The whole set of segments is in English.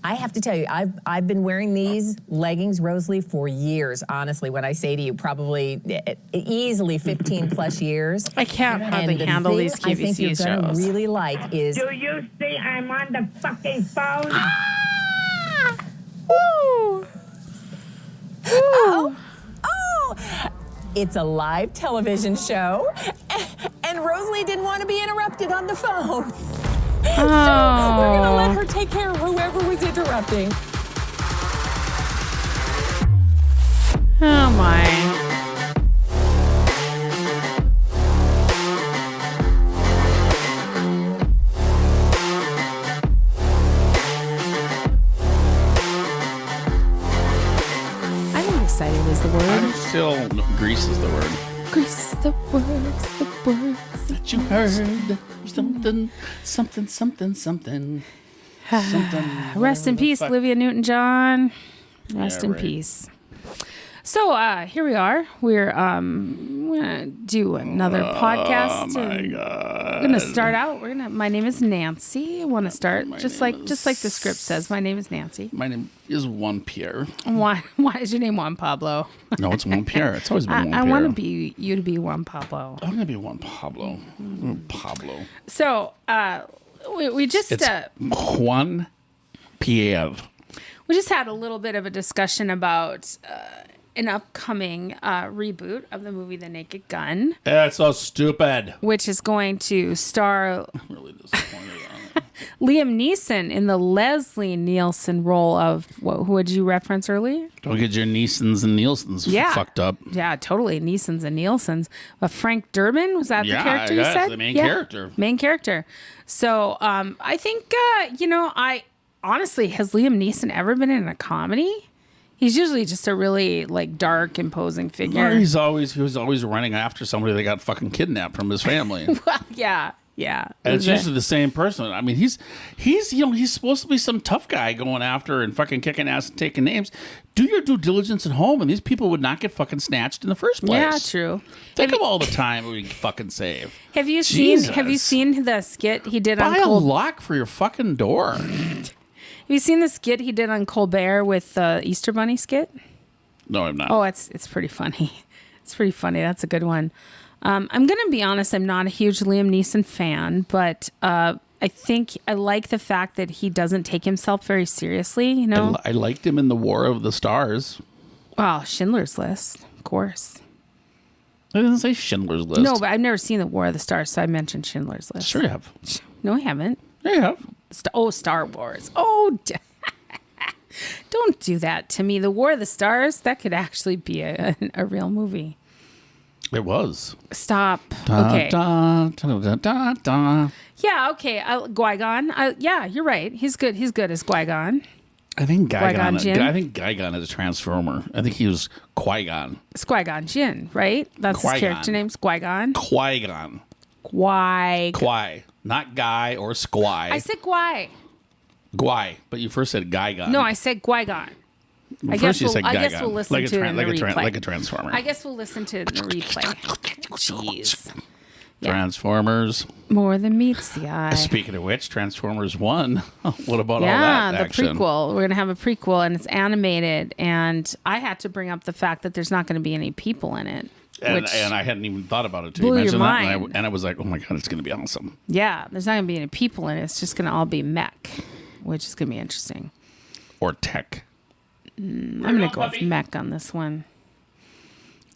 I have to tell you, I've been wearing these leggings, Rosalie, for years. Honestly, when I say to you, probably easily 15 plus years. I can't hardly handle these QVC I think you're shows. gonna really like is. Do you see I'm on the fucking phone? Woo! Oh, it's a live television show, and Rosalie didn't want to be interrupted on the phone. So we're going to let her take care of whoever was interrupting. Oh, my. I think excited is the word. I'm still, Grease is the word. Grease, the words That you heard. Something. Rest in peace, fuck. Olivia Newton-John. Rest Yeah, in right. peace. So here we are. We're gonna do another podcast. Oh my God. We're gonna start out. My name is Nancy. I want to start just like the script says. My name is Nancy. My name is Juan Pierre. Why is your name Juan Pablo? No, it's Juan Pierre. It's always been Juan Pierre. I want to be you to be Juan Pablo. I'm gonna be Juan Pablo. Pablo. So we just It's Juan Pierre. we just had a little bit of a discussion about an upcoming reboot of the movie The Naked Gun, That's so stupid. which is going to star I'm really disappointed on it. Liam Neeson in the Leslie Nielsen role of who would you reference earlier? Don't get your Neesons and Nielsens fucked up. Yeah, totally. Neesons and Nielsens. Frank Durbin, was that the character you said? The main character. Main character. So I think, I honestly, has Liam Neeson ever been in a comedy? He's usually just a really dark, imposing figure. He was always running after somebody that got fucking kidnapped from his family. Well, yeah. And it's usually the same person. I mean, he's supposed to be some tough guy going after and fucking kicking ass and taking names. Do your due diligence at home, and these people would not get fucking snatched in the first place. Yeah, true. Think of all the time we fucking save. Have you Jesus. seen the skit he did on Buy a lock for your fucking door. Have you seen the skit he did on Colbert with the Easter Bunny skit? No, I'm not. Oh, it's pretty funny. It's pretty funny. That's a good one. I'm going to be honest. I'm not a huge Liam Neeson fan, but I think I like the fact that he doesn't take himself very seriously. You know, I liked him in the War of the Stars. well, Schindler's List, of course. I didn't say Schindler's List. No, but I've never seen the War of the Stars, so I mentioned Schindler's List. Sure you have. No, I haven't. Yeah, you have. Star Wars. Oh, don't do that to me. The War of the Stars, that could actually be a real movie. It was. Stop. Da, Okay. da, da, da, da, da. Yeah, okay. Qui-Gon. Yeah, you're right. He's good. He's good as Qui-Gon. I think Qui-Gon Jinn? I think Qui-Gon is a transformer. I think he was Qui-Gon. It's Qui-Gon Jinn, right? That's his Qui-Gon. character name's Qui-Gon. Qui-Gon. Qui. Not Guy or Squy. I said Qui. Guy, but you first said Qui-Gon. No, I said Qui-Gon. I First guess you said I guess Qui-Gon. we'll listen to it in the replay. Like a transformer. I guess we'll listen to it in the replay. Jeez. Yeah. Transformers. More than meets the eye. Speaking of which, Transformers 1. What about all Yeah, that the action? prequel. We're going to have a prequel, and it's animated. And I had to bring up the fact that there's not going to be any people in it. And I hadn't even thought about it. Blew You your mentioned that, mind. and I was like, oh my God, it's going to be awesome. Yeah, there's not going to be any people in it. It's just going to all be mech, which is going to be interesting. Or tech. I'm going to go with mech on this one.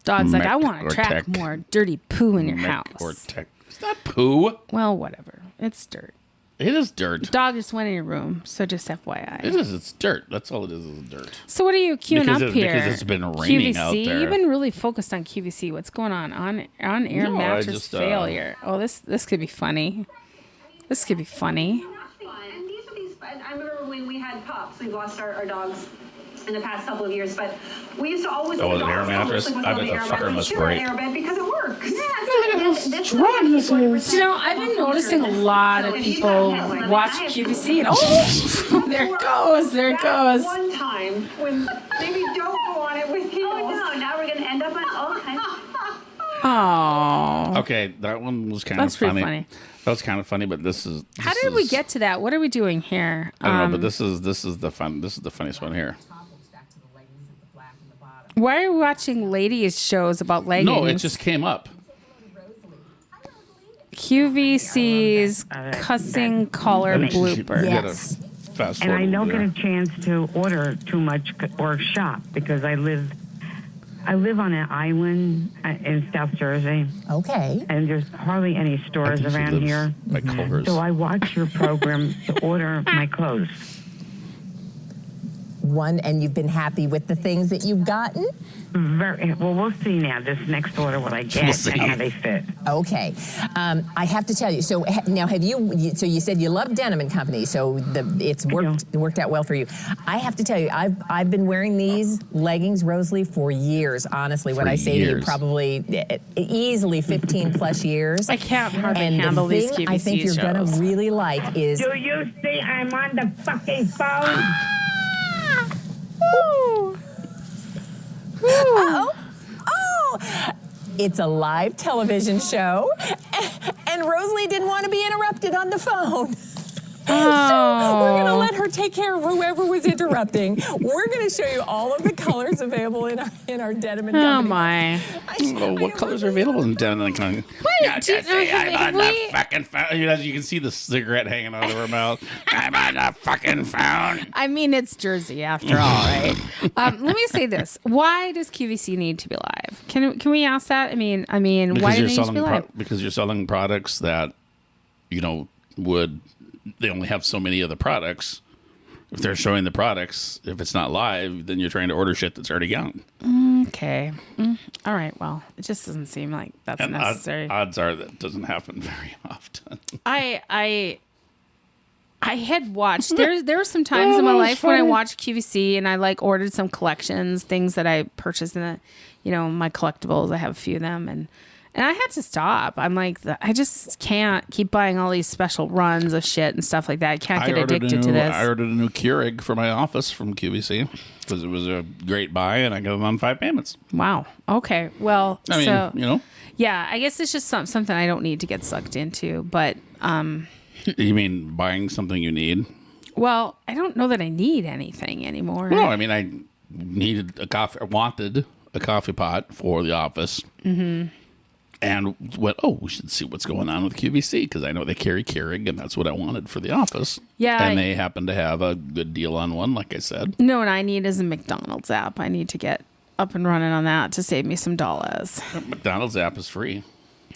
Dog's like, Mech I want or to track tech. more dirty poo in your Mech house. Or tech. It's not poo. Well, whatever. It's dirt. It is dirt. Dog just went in your room, so just FYI. It is. It's dirt. That's all it is dirt. So what are you queuing up here? Because it's been raining QVC? out there. You've been really focused on QVC. What's going on air No, I mattress just, failure? Oh, this could be funny. This could be funny. And these are these. I remember when we had pups. We've lost our dogs in the past couple of years, but we used to always. Oh, an air mattress? I bet the fucker must break. Air bed because it works. You know, I've been noticing a lot of people watch QVC and oh, there it goes. One time when maybe don't go on it with you. Oh no! Now we're gonna end up on. Okay. Oh. Okay, that one was kind That's of pretty funny. That was kind of funny, but this is. How did we get to that? What are we doing here? I don't know, but this is the fun. This is the funniest one here. Why are we watching ladies shows about leggings? No, it just came up. QVC's cussing collar blooper. Yes. Fast And I forward don't get there. a chance to order too much or shop because I live on an island in South Jersey, Okay. and there's hardly any I stores think she around lives here. by Culver's. So I watch your program to order my clothes. And you've been happy with the things that you've gotten? Very well. We'll see now. This next order, what I get We'll see. and how they fit. Okay. I have to tell you, so now so you said you love Denim and Company, so it's worked out well for you. I have to tell you, I've been wearing these leggings, Rosalie, for years, honestly. When I say to you, probably easily 15 plus years. I can't hardly And handle the these thing QVC I think you're shows. going to really like is... Do you see I'm on the fucking phone? Ooh. Oh, it's a live television show, and Rosalie didn't want to be interrupted on the phone. So we're going to let her take care of whoever was interrupting. We're going to show you all of the colors available in our Denim and Company. Oh my! What colors are available in Denim and Company? Wait, I'm on the fucking phone. You can see the cigarette hanging out of her mouth. I'm on the fucking phone. I mean, it's Jersey after all, right? Let me say this: why does QVC need to be live? Can we ask that? I mean, why do they need to be live? Because you're selling products that, they only have so many of the products. If they're showing the products, if it's not live, then you're trying to order shit that's already out. Okay. All right. Well, it just doesn't seem like that's necessary. Odds are that doesn't happen very often. I had watched there were some times in my life when I watched QVC and I ordered some collections, things that I purchased in my collectibles. I have a few of them and I had to stop. I'm like, I just can't keep buying all these special runs of shit and stuff like that. I can't get addicted to this. I ordered a new Keurig for my office from QVC because it was a great buy and I got it on 5 payments. Wow. Okay. Well, I mean, yeah, I guess it's just something I don't need to get sucked into. But You mean buying something you need? well, I don't know that I need anything anymore. No, I mean, I wanted a coffee pot for the office. Mm-hmm. And we should see what's going on with QVC because I know they carry Keurig, and that's what I wanted for the office. Yeah. And they happen to have a good deal on one, like I said. No, what I need is a McDonald's app. I need to get up and running on that to save me some dollars. McDonald's app is free.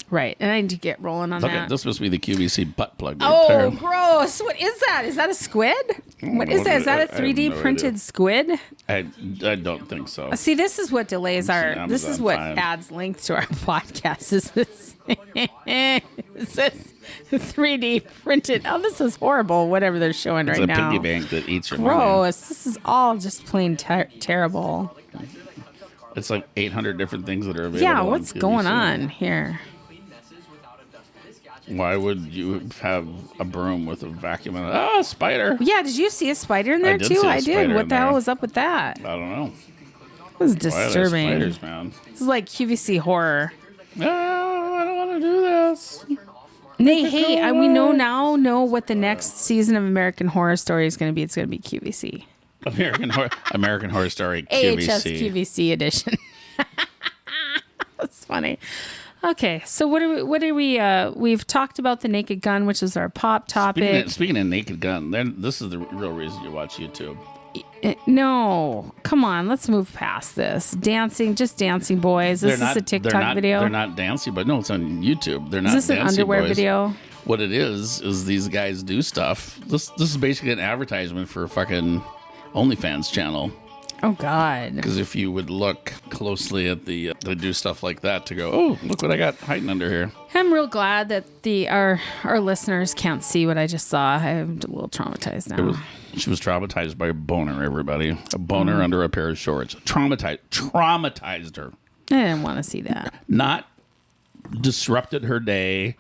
Right. And I need to get rolling on that. This must be the QVC butt plug. Oh, there. gross. What is that? Is that a squid? What is that? Is that a 3D printed squid? I don't think so. See, this is what delays our... This is what adds length to our podcast. Is this... Is this 3D printed... Oh, this is horrible, whatever they're showing right now. It's a piggy bank that eats your money. Gross. This is all just plain terrible. It's like 800 different things that are available. Yeah, what's going on here? Why would you have a broom with a vacuum in it? Oh, spider. Yeah, did you see a spider in there too? I did. What the hell was up with that? I don't know. It was disturbing. Spiders, man. This is like QVC horror. No, I don't want to do this. Hey, we know what the next season of American Horror Story is going to be. It's going to be QVC. American Horror Story QVC. AHS QVC edition. That's funny. Okay, so we've talked about the Naked Gun, which is our pop topic. Speaking of Naked Gun, this is the real reason you watch YouTube. No, come on, let's move past this. Dancing boys. This is a TikTok video. They're not dancing, but no, it's on YouTube. They're not. Is this an underwear boys. video? What it is these guys do stuff. This is basically an advertisement for a fucking OnlyFans channel. Oh God! Because if you would look closely at they do stuff like that to go, oh, look what I got hiding under here. I'm real glad that our listeners can't see what I just saw. I'm a little traumatized now. She was traumatized by a boner. Everybody, a boner under a pair of shorts. Traumatized her. I didn't want to see that. Not disrupted her day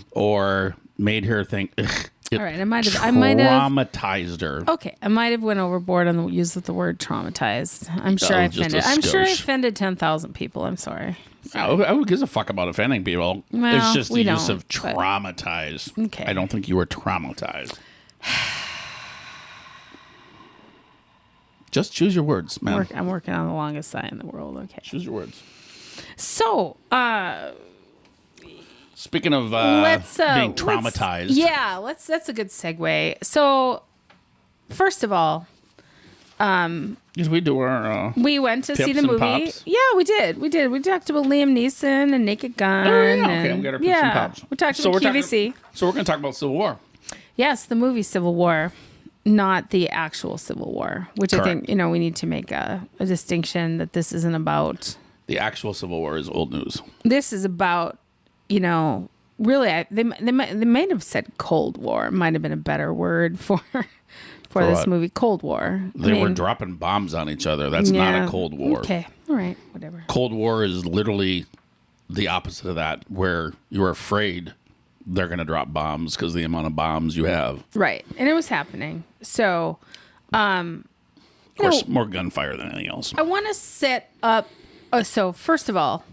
or made her think, ugh, All right, I might have traumatized her. Okay, I might have went overboard on the use of the word traumatized. I'm sure I offended. I'm sure I offended 10,000 people. I'm sorry. Who gives a fuck about offending people? Well, it's just the use of but- traumatized. Okay. I don't think you were traumatized. Just choose your words, man. I'm working on the longest sigh in the world. Okay. Choose your words. So, Speaking of being traumatized. That's a good segue. So, first of all, Yes, we do our. we went to see Pips the and movie. pops? Yeah, we did. We talked about Liam Neeson and Naked Gun. Okay, and, we got our pips and pops. We talked about QVC. So we're going to talk about Civil War. Yes, the movie Civil War, not the actual Civil War, which Correct. I think, we need to make a distinction that this isn't about. The actual Civil War is old news. This is about, really, they might have said Cold War. Might have been a better word for this what? movie, Cold War. They were dropping bombs on each other. That's not a Cold War. Okay, all right, whatever. Cold War is literally the opposite of that, where you're afraid they're going to drop bombs because of the amount of bombs you have. Right, and it was happening. So, Of course, more gunfire than anything else. I want to set up. So, first of all,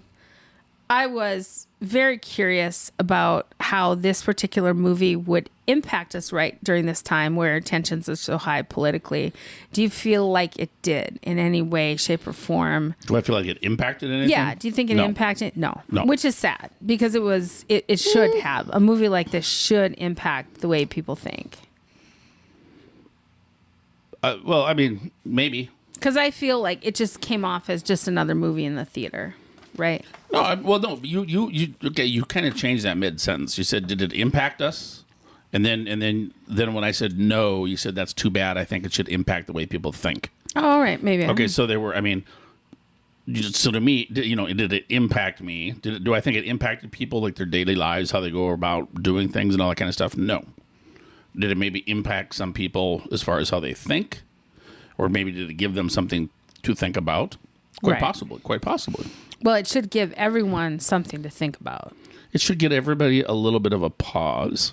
I was very curious about how this particular movie would impact us right during this time where tensions are so high politically. Do you feel like it did in any way, shape, or form? Do I feel like it impacted anything? Yeah. Do you think it No. impacted? No. No. Which is sad because it should have. A movie like this should impact the way people think. Well, I mean, maybe. Because I feel like it just came off as just another movie in the theater, right? No, no. You kind of changed that mid sentence. You said, "Did it impact us?" And then when I said no, you said, "That's too bad. I think it should impact the way people think." Oh, all right, maybe. Okay, so they were. I mean, so to me, did it impact me? Do I think it impacted people, like their daily lives, how they go about doing things and all that kind of stuff? No. Did it maybe impact some people as far as how they think, or maybe did it give them something to think about? Quite possibly. Well, it should give everyone something to think about. It should get everybody a little bit of a pause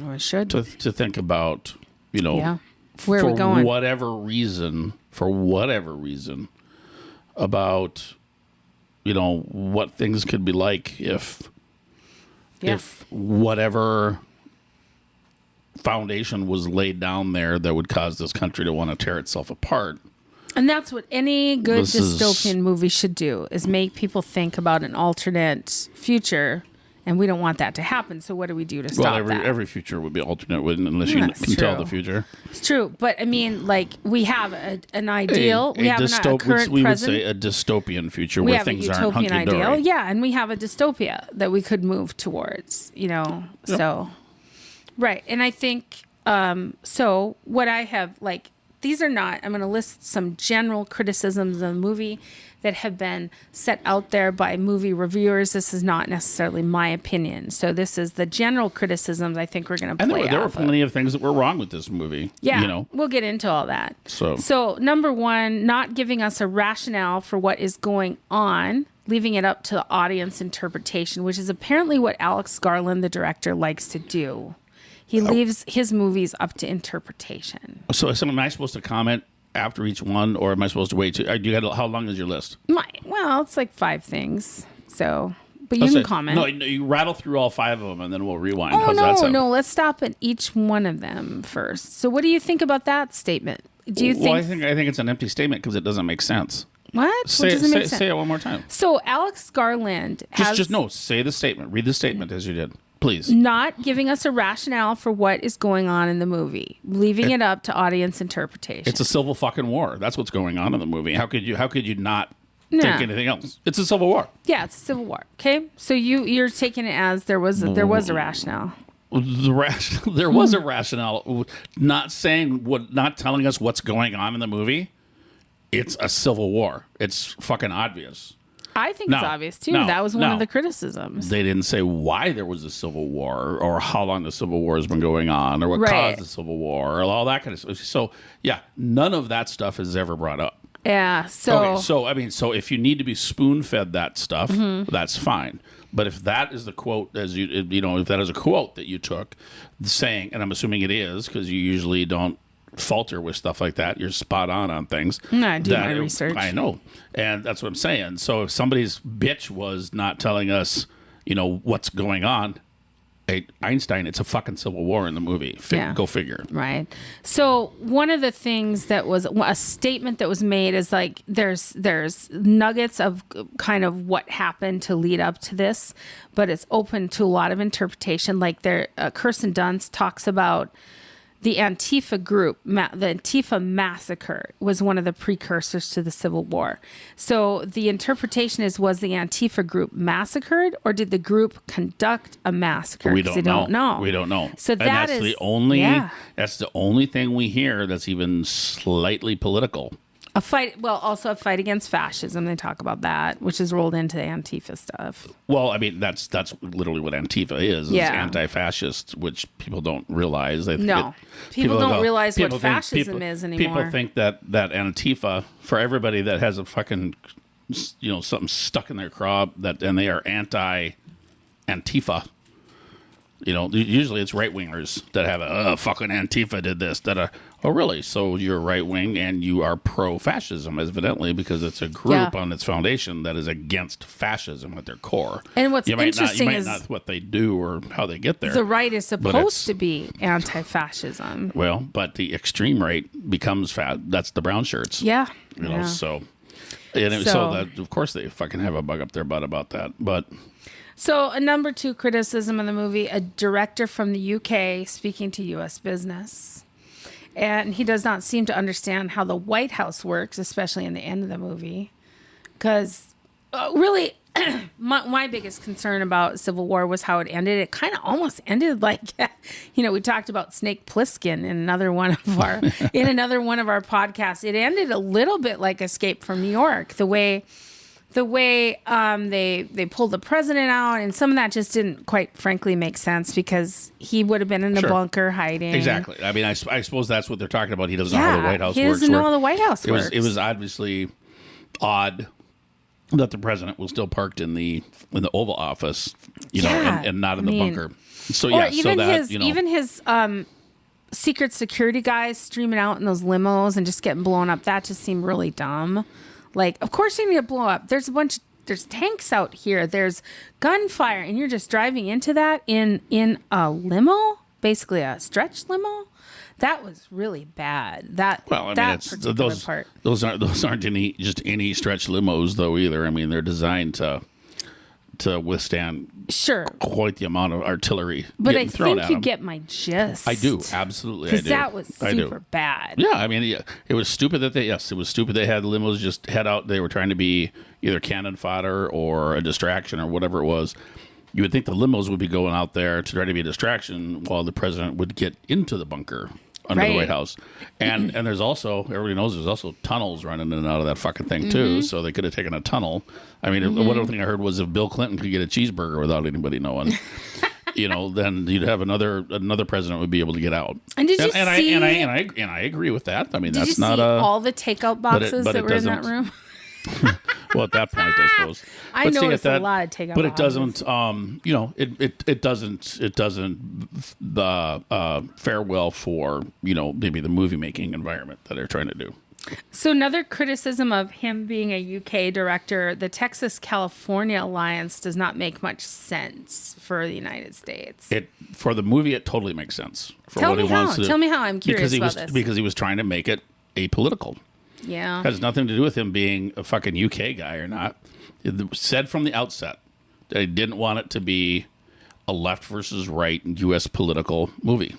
Or it should. to think about, Yeah. Where for are we going? whatever reason, about, what things could be like if whatever foundation was laid down there that would cause this country to want to tear itself apart. And that's what any good This is- dystopian movie should do, is make people think about an alternate future. And we don't want that to happen. So what do we do to stop that? Every future would be alternate, unless you That's can tell true. the future. It's true. But I mean, like, we have an ideal. We have a current we would present. say a dystopian future We where have a things aren't utopian hunky-dory. ideal. Yeah, and we have a dystopia that we could move towards, so. Right. And I think, so what I have, like, these are not, I'm going to list some general criticisms of the movie that have been set out there by movie reviewers. This is not necessarily my opinion. So this is the general criticisms I think we're going to And play there were off of. plenty of things that were wrong with this movie. Yeah, we'll get into all that. So number one, not giving us a rationale for what is going on, leaving it up to the audience interpretation, which is apparently what Alex Garland, the director, likes to do. He leaves his movies up to interpretation. So am I supposed to comment after each one, or am I supposed to wait? How long is your list? Well, it's like 5 things. So, but you can comment. No, you rattle through all 5 of them, and then we'll rewind. Oh, How's that sound? no. Let's stop at each one of them first. So what do you think about that statement? Do you think... Well, I think it's an empty statement because it doesn't make sense. What? What doesn't make sense? Say it one more time. So Alex Garland has... Say the statement. Read the statement as you did. Please. Not giving us a rationale for what is going on in the movie, leaving it up to audience interpretation. It's a civil fucking war. That's what's going on in the movie. How could you not think anything else? It's a civil war. Yeah, it's a civil war. Okay, so you're taking it as there was a rationale. There was a rationale. Not telling us what's going on in the movie. It's a civil war. It's fucking obvious. I think it's obvious too. That was one of the criticisms. They didn't say why there was a civil war, or how long the civil war has been going on, or what caused the civil war, or all that kind of stuff. So yeah, none of that stuff is ever brought up. Yeah. So so if you need to be spoon fed that stuff, that's fine. But if that is the quote, if that is a quote that you took, saying, and I'm assuming it is, because you usually don't falter with stuff like that. You're spot on things. No, I do my research. I know. And that's what I'm saying. So if somebody's bitch was not telling us, what's going on, Einstein, it's a fucking civil war in the movie. Go figure. Right. So one of the things that was a statement that was made is like there's nuggets of kind of what happened to lead up to this, but it's open to a lot of interpretation. Like Kirsten Dunst talks about the Antifa group, the Antifa massacre was one of the precursors to the Civil War. So the interpretation was the Antifa group massacred, or did the group conduct a massacre? We don't know. We don't know. So that's the only thing we hear that's even slightly political. A fight against fascism. They talk about that, which is rolled into the Antifa stuff. Well, I mean, that's literally what Antifa is anti-fascist, which people don't realize. People don't realize what fascism is anymore. People think that Antifa, for everybody that has a fucking, something stuck in their craw, and they are anti-Antifa. Usually it's right-wingers that have fucking Antifa did this. Oh, really? So you're right-wing and you are pro-fascism, evidently, because it's a group on its foundation that is against fascism at their core. And what's interesting is not what they do or how they get there. The right is supposed to be anti-fascism. Well, but the extreme right becomes that's the brown shirts. Yeah. So that, of course, they fucking have a bug up their butt about that. But... So a number 2 criticism of the movie, a director from the UK speaking to U.S. business. And he does not seem to understand how the White House works, especially in the end of the movie. Because really, my biggest concern about Civil War was how it ended. It kind of almost ended like, we talked about Snake Plissken in another one of our podcasts. It ended a little bit like Escape from New York, the way they pulled the president out, and some of that just didn't quite frankly make sense because he would have been in a bunker hiding. Exactly. I mean, I suppose that's what they're talking about. He doesn't know how the White House works. He doesn't know how the White House works. It was obviously odd that the president was still parked in the Oval Office, and not in the bunker. So even his secret security guys streaming out in those limos and just getting blown up. That just seemed really dumb. Like, of course you're going to get blown up. There's tanks out here. There's gunfire. And you're just driving into that in a limo, basically a stretch limo. That was really bad. Those aren't any stretch limos, though, either. I mean, they're designed to withstand quite the amount of artillery but getting thrown at them. You get my gist. I do, absolutely. Because that was super bad. Yeah, I mean, it was stupid that they had limos just head out. They were trying to be either cannon fodder or a distraction or whatever it was. You would think the limos would be going out there to try to be a distraction while the president would get into the bunker under the White House. And there's also, everybody knows there's also tunnels running in and out of that fucking thing too. So they could have taken a tunnel. I mean, one other thing I heard was if Bill Clinton could get a cheeseburger without anybody knowing, then you'd have another president would be able to get out. And did you see? And I agree with that. I mean, did that's you not see all the takeout boxes that were in that room? Well, at that point, I suppose. I noticed a lot of takeout. But it doesn't. It doesn't fare well for maybe the movie making environment that they're trying to do. So another criticism of him being a UK director, the Texas-California alliance does not make much sense for the United States. For the movie, it totally makes sense. Tell me how. I'm curious about this. Because he was trying to make it apolitical. Yeah. It has nothing to do with him being a fucking UK guy or not. It said from the outset that he didn't want it to be a left versus right U.S. political movie.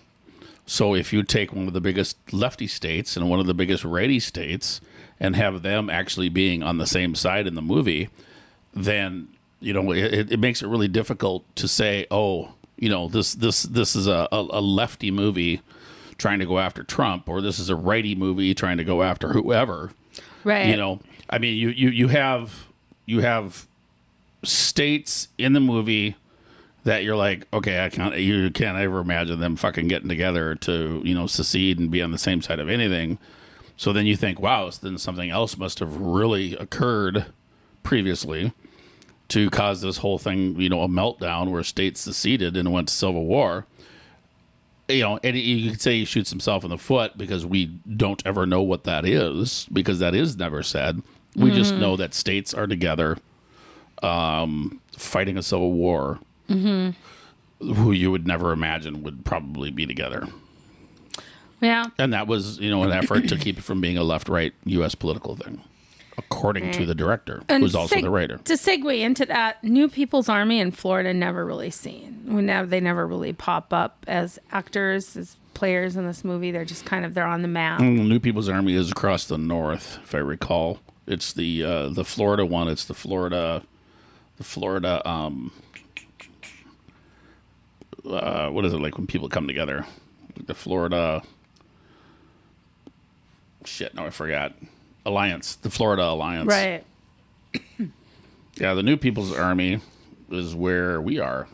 So if you take one of the biggest lefty states and one of the biggest righty states and have them actually being on the same side in the movie, then, it makes it really difficult to say, this is a lefty movie trying to go after Trump, or this is a righty movie trying to go after whoever. Right. I mean, you have states in the movie that you're like, okay, you can't ever imagine them fucking getting together to, secede and be on the same side of anything. So then you think, wow, then something else must have really occurred previously. to cause this whole thing, a meltdown where states seceded and went to civil war. And you could say he shoots himself in the foot because we don't ever know what that is, because that is never said. We just know that states are together fighting a civil war who you would never imagine would probably be together. Yeah. And that was, an effort to keep it from being a left-right U.S. political thing, according to the director, who's also the writer. To segue into that, New People's Army in Florida never really seen. They never really pop up as actors, as players in this movie. They're just they're on the map. New People's Army is across the north, if I recall. It's the Florida one. It's the Florida. What is it like when people come together? The Florida. Shit, no, I forgot. Alliance, the Florida Alliance. Right. Yeah, the New People's Army is where we are.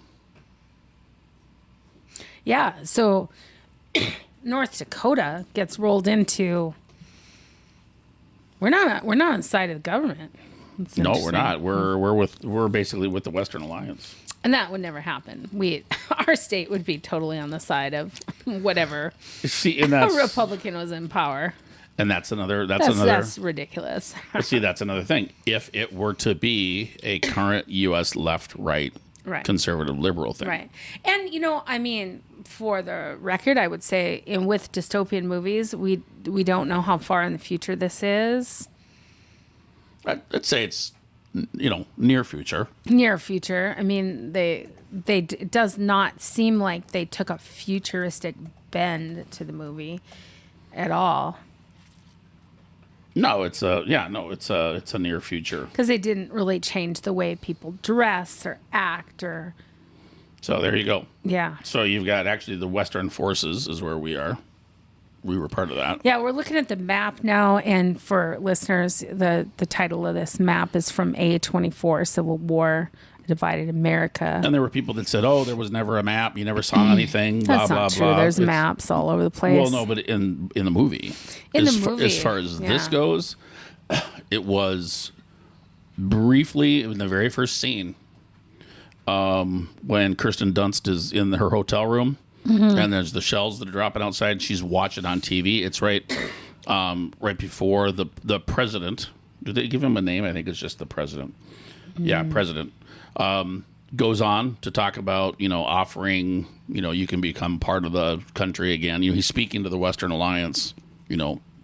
Yeah, so North Dakota gets rolled into. We're not on the side of the government. No, we're not. We're basically with the Western Alliance. And that would never happen. Our state would be totally on the side of whatever Republican was in power. And that's ridiculous. See, that's another thing. If it were to be a current U.S. left-right conservative liberal thing. Right. And, for the record, I would say with dystopian movies, we don't know how far in the future this is. I'd say it's, near future. Near future. It does not seem like they took a futuristic bend to the movie at all. No, it's a near future. Because they didn't really change the way people dress or act or. So there you go. Yeah. So you've got actually the Western Forces is where we are. We were part of that. Yeah, we're looking at the map now, and for listeners, the title of this map is from A24, Civil War, Divided America. And there were people that said, "Oh, there was never a map. You never saw anything." That's blah, not blah, true. blah. There's maps all over the place. Well, no, but in the movie, as far as this goes, it was briefly in the very first scene when Kirsten Dunst is in her hotel room. And there's the shells that are dropping outside. She's watching on TV. It's right before the president. Do they give him a name? I think it's just the president. Yeah, president. Goes on to talk about, offering, you can become part of the country again. He's speaking to the Western Alliance,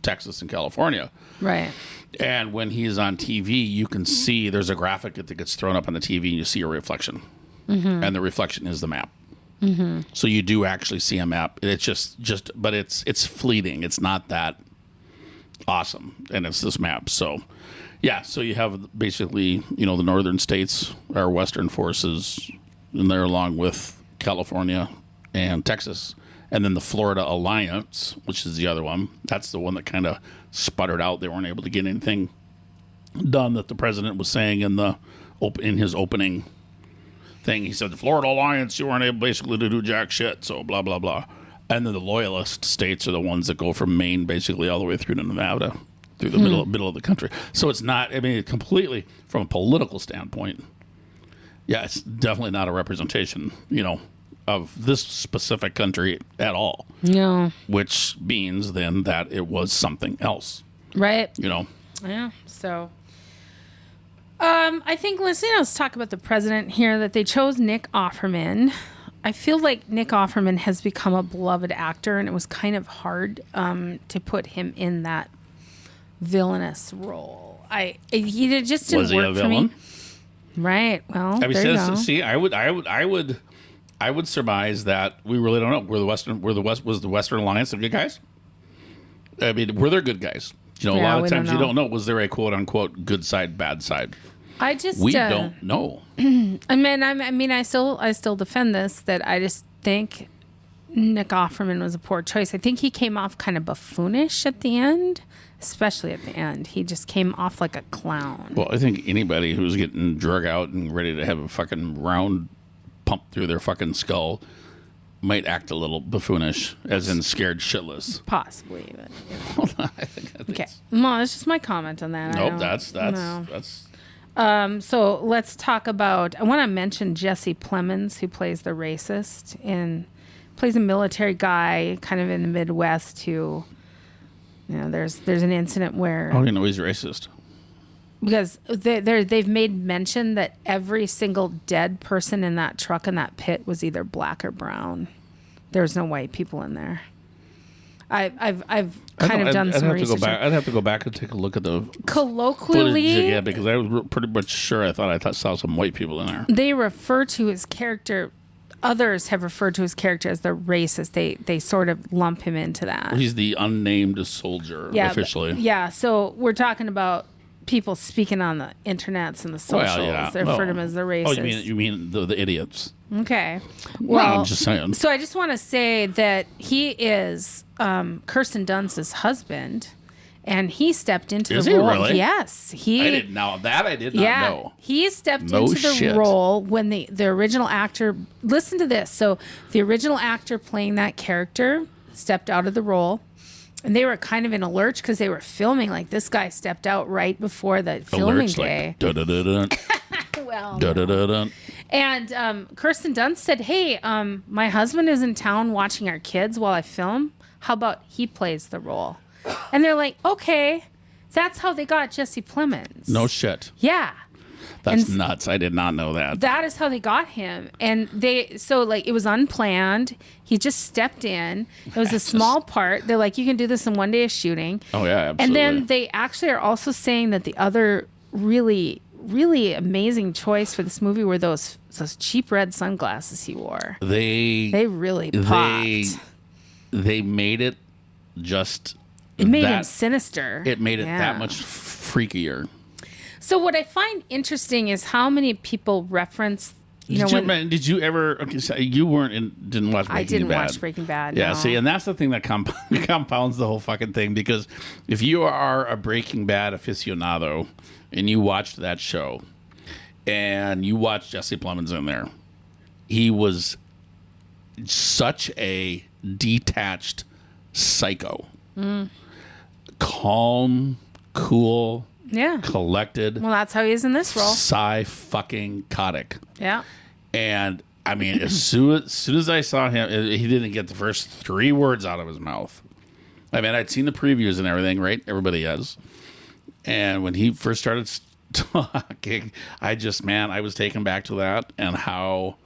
Texas and California. Right. And when he's on TV, you can see there's a graphic that gets thrown up on the TV and you see a reflection. And the reflection is the map. So you do actually see a map. It's but it's fleeting. It's not that awesome. And it's this map. So, yeah. So you have basically, the northern states are Western forces, and they're along with California and Texas. And then the Florida Alliance, which is the other one. That's the one that kind of sputtered out. They weren't able to get anything done that the president was saying in his opening thing. He said the Florida Alliance, you weren't able basically to do jack shit, so blah blah blah. And then the loyalist states are the ones that go from Maine basically all the way through to Nevada, through the middle of the country. So it's not, completely from a political standpoint, yeah, it's definitely not a representation, of this specific country at all. No. Which means then that it was something else. Right. Yeah. So I think let's talk about the president here, that they chose Nick Offerman. I feel like Nick Offerman has become a beloved actor, and it was kind of hard to put him in that villainous role. He just didn't work for me. Right. Well, there you go. See, I would surmise that we really don't know. Was the Western Alliance the good guys? Were there good guys? A lot of times you don't know. Was there a quote unquote good side, bad side? We don't know. I still defend this, that I just think Nick Offerman was a poor choice. I think he came off kind of buffoonish at the end, especially at the end. He just came off like a clown. Well, I think anybody who's getting drug out and ready to have a fucking round pumped through their fucking skull might act a little buffoonish, as in scared shitless. Possibly, but I think okay. Well, that's just my comment on that. Nope, that's. So let's talk about, I want to mention Jesse Plemons, who plays the racist plays a military guy kind of in the Midwest who, there's an incident where. How do you know he's racist? Because they've made mention that every single dead person in that truck in that pit was either black or brown. There's no white people in there. I've kind of done some research. I'd have to go back and take a look at the colloquially. Yeah, because I was pretty much sure I saw some white people in there. They refer to his character. Others have referred to his character as the racist. They sort of lump him into that. Well, he's the unnamed soldier officially. Yeah. So we're talking about people speaking on the internets and the socials. Well, yeah. They refer to him as the racist. Oh, you mean the idiots? Okay. Well, I'm just saying. So I just want to say that he is Kirsten Dunst's husband, and he stepped into the role. Really? Yes, I didn't know that. I did not know. He stepped into the role when the original actor. Listen to this. So the original actor playing that character stepped out of the role. And they were kind of in a lurch because they were filming. Like, this guy stepped out right before the filming day. Like, dun-dun-dun-dun. Well, dun-dun-dun-dun. And Kirsten Dunst said, hey, my husband is in town watching our kids while I film. How about he plays the role? And they're like, okay. That's how they got Jesse Plemons. No shit. Yeah. That's nuts. I did not know that. That is how they got him. And it was unplanned. He just stepped in. It was a small part. They're like, you can do this in one day of shooting. Oh, yeah, absolutely. And then they actually are also saying that the other really, really amazing choice for this movie were those cheap red sunglasses he wore. They really popped. They made it just... It made him sinister. It made it that much freakier. So what I find interesting is how many people reference. Did you ever? Okay, so you didn't watch Breaking Bad. I didn't watch Breaking Bad. Yeah, no. see, and that's the thing that compounds the whole fucking thing. Because if you are a Breaking Bad aficionado and you watched that show and you watched Jesse Plemons in there, he was such a detached psycho, calm, cool. Yeah. Collected. Well, that's how he is in this role. Fucking-cotic. Yeah. And, I mean, as soon as I saw him, he didn't get the first 3 words out of his mouth. I mean, I'd seen the previews and everything, right? Everybody has. And when he first started talking, I was taken back to that and how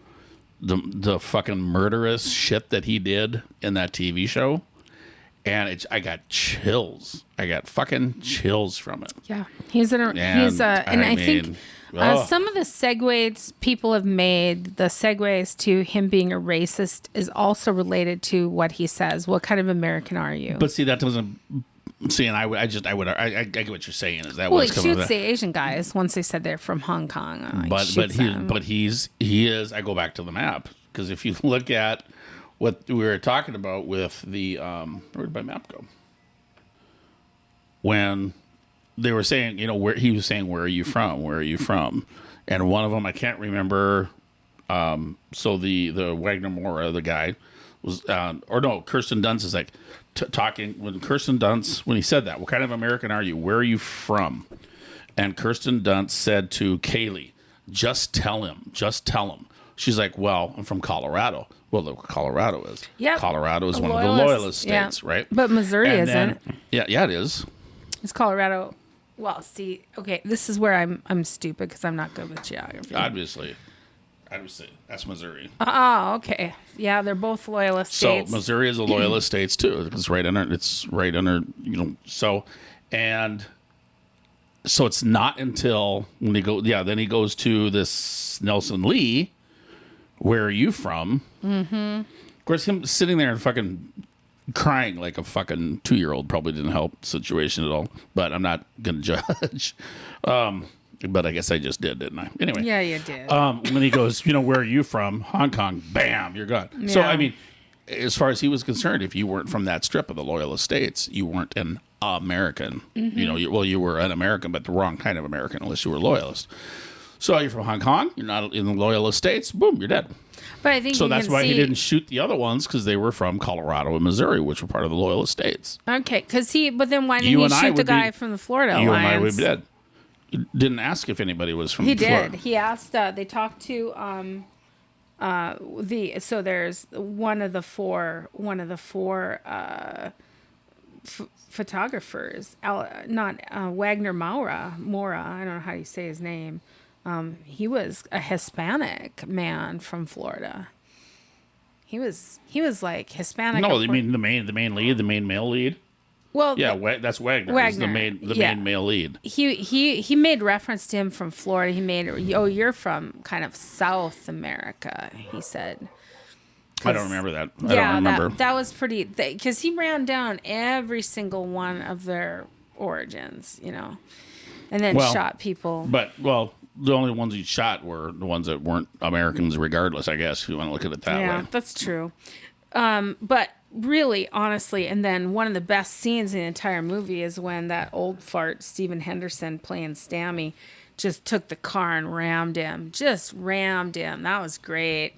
the fucking murderous shit that he did in that TV show. And I got chills. I got fucking chills from it. Yeah, I think some of the segues people have made, the segues to him being a racist, is also related to what he says. What kind of American are you? But see, that doesn't. See, and I get what you're saying. Is that well, what's coming? Well, he shoots the Asian guys once they said they're from Hong Kong. He is. I go back to the map because if you look at what we were talking about with the where did my map go? When they were saying, where he was saying, where are you from? Where are you from? And one of them, I can't remember. So the Wagner Moura, the guy was, Kirsten Dunst is like talking when Kirsten Dunst, when he said that, what kind of American are you? Where are you from? And Kirsten Dunst said to Kaylee, just tell him. She's like, well, I'm from Colorado. Well, Colorado is. Yep. Colorado is one of the loyalist states, right? But Missouri isn't. Yeah, it is. It's Colorado. Well, see, okay, this is where I'm stupid because I'm not good with geography. Obviously, that's Missouri. Oh, okay. Yeah, they're both loyalist states. So Missouri is a loyalist state too. It's right under. So, and so it's not until when they go. Yeah, then he goes to this Nelson Lee. Where are you from? Mm-hmm. Of course, him sitting there and fucking crying like a fucking 2-year-old probably didn't help the situation at all. But I'm not going to judge. But I guess I just did, didn't I? Anyway. Yeah, you did. When he goes, where are you from? Hong Kong. Bam, you're gone. Yeah. So, I mean, as far as he was concerned, if you weren't from that strip of the loyalist states, you weren't an American. Mm-hmm. You were an American, but the wrong kind of American unless you were loyalist. So you're from Hong Kong. You're not in the loyalist states. Boom, you're dead. But I think so. That's why he didn't shoot the other ones because they were from Colorado and Missouri, which were part of the loyalist states. Okay, But then why didn't he shoot the guy from the Florida Alliance? You and I would be dead. didn't ask if anybody was from He Florida. did. He asked. They talked to so there's one of the four photographers. Wagner Mora. I don't know how you say his name. He was a Hispanic man from Florida. He was like Hispanic. No, you mean the main lead, the main male lead? Well, yeah, that's Wagner. He's the main male lead. He made reference to him from Florida. He made, you're from kind of South America, he said. I don't remember that. I don't remember. That was pretty, because he ran down every single one of their origins, and then shot people. But, the only ones he shot were the ones that weren't Americans, regardless, I guess, if you want to look at it that way. Yeah, that's true. But really, honestly, and then one of the best scenes in the entire movie is when that old fart, Stephen Henderson, playing Stammy, just took the car and rammed him. Just rammed him. That was great.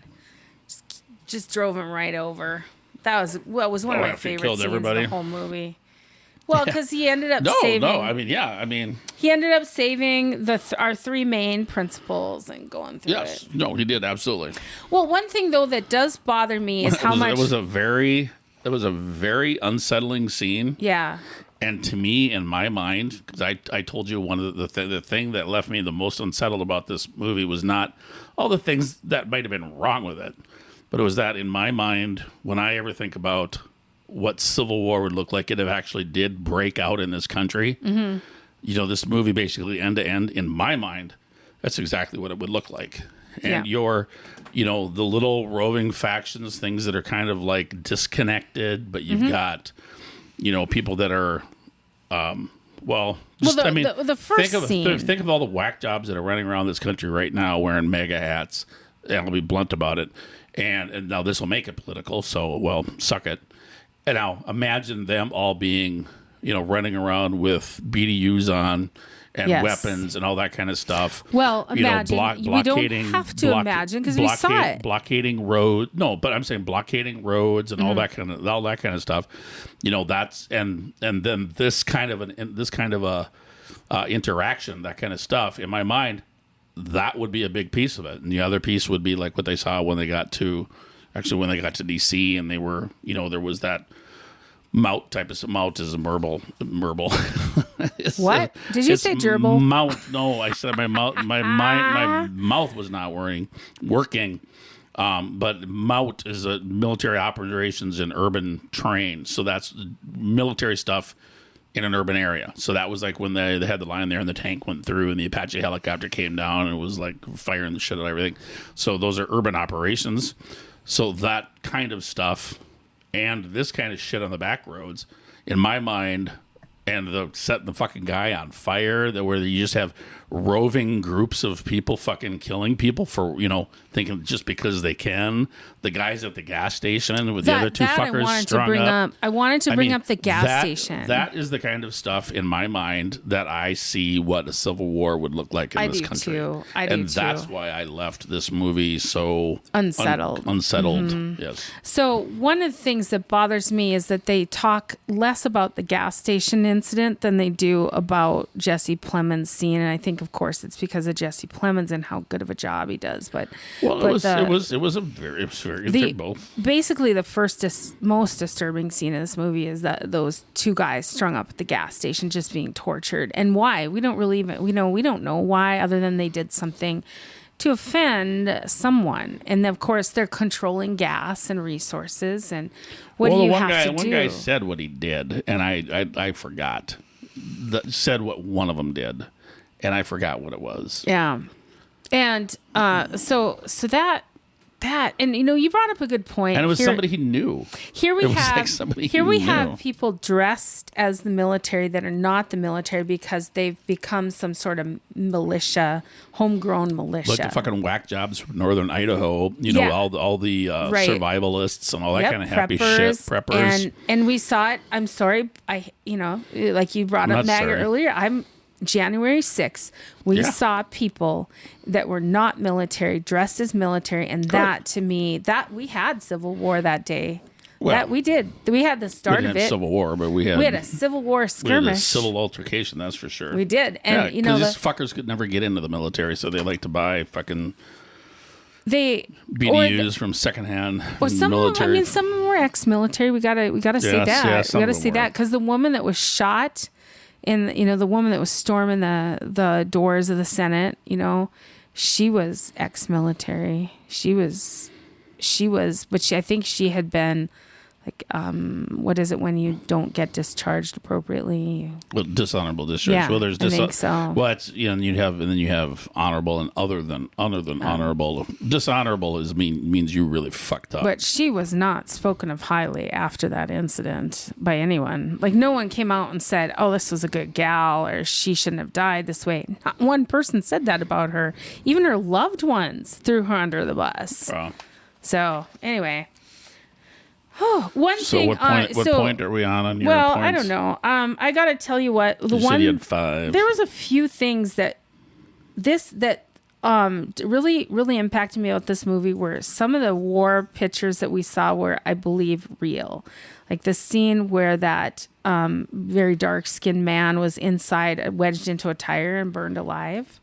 Just drove him right over. That was one of my favorite scenes in the whole movie. Well, because he ended up saving... He ended up saving our three main principals and going through it. No, he did, absolutely. Well, one thing, though, that does bother me is how much... It was a very unsettling scene. Yeah. And to me, in my mind, because I told you one of the thing that left me the most unsettled about this movie was not all the things that might have been wrong with it, but it was that in my mind, when I ever think about what Civil War would look like if it actually did break out in this country, this movie basically end to end, in my mind, that's exactly what it would look like. And the little roving factions, things that are kind of like disconnected, but you've got, people that are, the first scene. Think of all the whack jobs that are running around this country right now wearing MAGA hats, and I'll be blunt about it. And now this will make it political, so, suck it. And now imagine them all being, running around with BDUs on and weapons and all that kind of stuff. Well, imagine. We don't have to imagine because we saw it. Blockading roads. No, but I'm saying blockading roads and all that kind of stuff. That's and then this kind of a interaction, that kind of stuff. In my mind, that would be a big piece of it, and the other piece would be like what they saw when they got to DC, and they were, there was that Mout is a merble. What did you say? Gerbil? Mount? No, I said my mouth. My mouth was not working. But Mout is a military operations in urban terrain, so that's military stuff in an urban area. So that was like when they had the line there and the tank went through and the Apache helicopter came down and it was like firing the shit out of everything. So those are urban operations. So that kind of stuff and this kind of shit on the back roads, in my mind, and setting the fucking guy on fire, where you just have roving groups of people fucking killing people for, thinking just because they can. The guys at the gas station with the other two fuckers strung up. I wanted to bring up the gas station. That is the kind of stuff in my mind that I see what a civil war would look like in this country. I do too. And that's why I left this movie so unsettled. Yes. So one of the things that bothers me is that they talk less about the gas station incident than they do about Jesse Plemons' scene, and I think, of course, it's because of Jesse Plemons and how good of a job he does. But it was very both. Basically, the most disturbing scene in this movie is that those two guys strung up at the gas station just being tortured, and why we don't know why, other than they did something to offend someone, and of course they're controlling gas and resources. And what do you have to do? One guy said what he did, and I forgot. Said what one of them did. And I forgot what it was. Yeah. And so that, and you brought up a good point. And it was somebody he knew. Here we have people dressed as the military that are not the military because they've become some sort of militia, homegrown militia. Like the fucking whack jobs from northern Idaho, all the survivalists and all that kind of happy shit. Preppers. And we saw it. I'm sorry. Like you brought up MAGA earlier. January 6th, we saw people that were not military dressed as military, and that to me, that we had Civil War that day. Well, we did. We had the start we didn't of have it. Civil War, but we had a Civil War skirmish. We had a civil altercation, that's for sure. We did. And, because these fuckers could never get into the military, so they like to buy fucking BDUs from secondhand military. Some of them were ex-military. We gotta say that. We gotta say that because the woman that was shot, the woman that was storming the doors of the Senate, she was ex-military. I think she had been like, what is it when you don't get discharged appropriately? Well, dishonorable discharge. Yeah, well, there's I think so. Well, it's, and you have honorable and other than honorable. Dishonorable means you really fucked up. But she was not spoken of highly after that incident by anyone. Like, no one came out and said, "Oh, this was a good gal," or "She shouldn't have died this way." Not one person said that about her. Even her loved ones threw her under the bus. Wow. So anyway. What point are we on your Well, points? I don't know. I got to tell you what. You said you had 5. There was a few things that really, really impacted me about this movie were some of the war pictures that we saw were, I believe, real. Like the scene where that very dark-skinned man was inside, wedged into a tire and burned alive.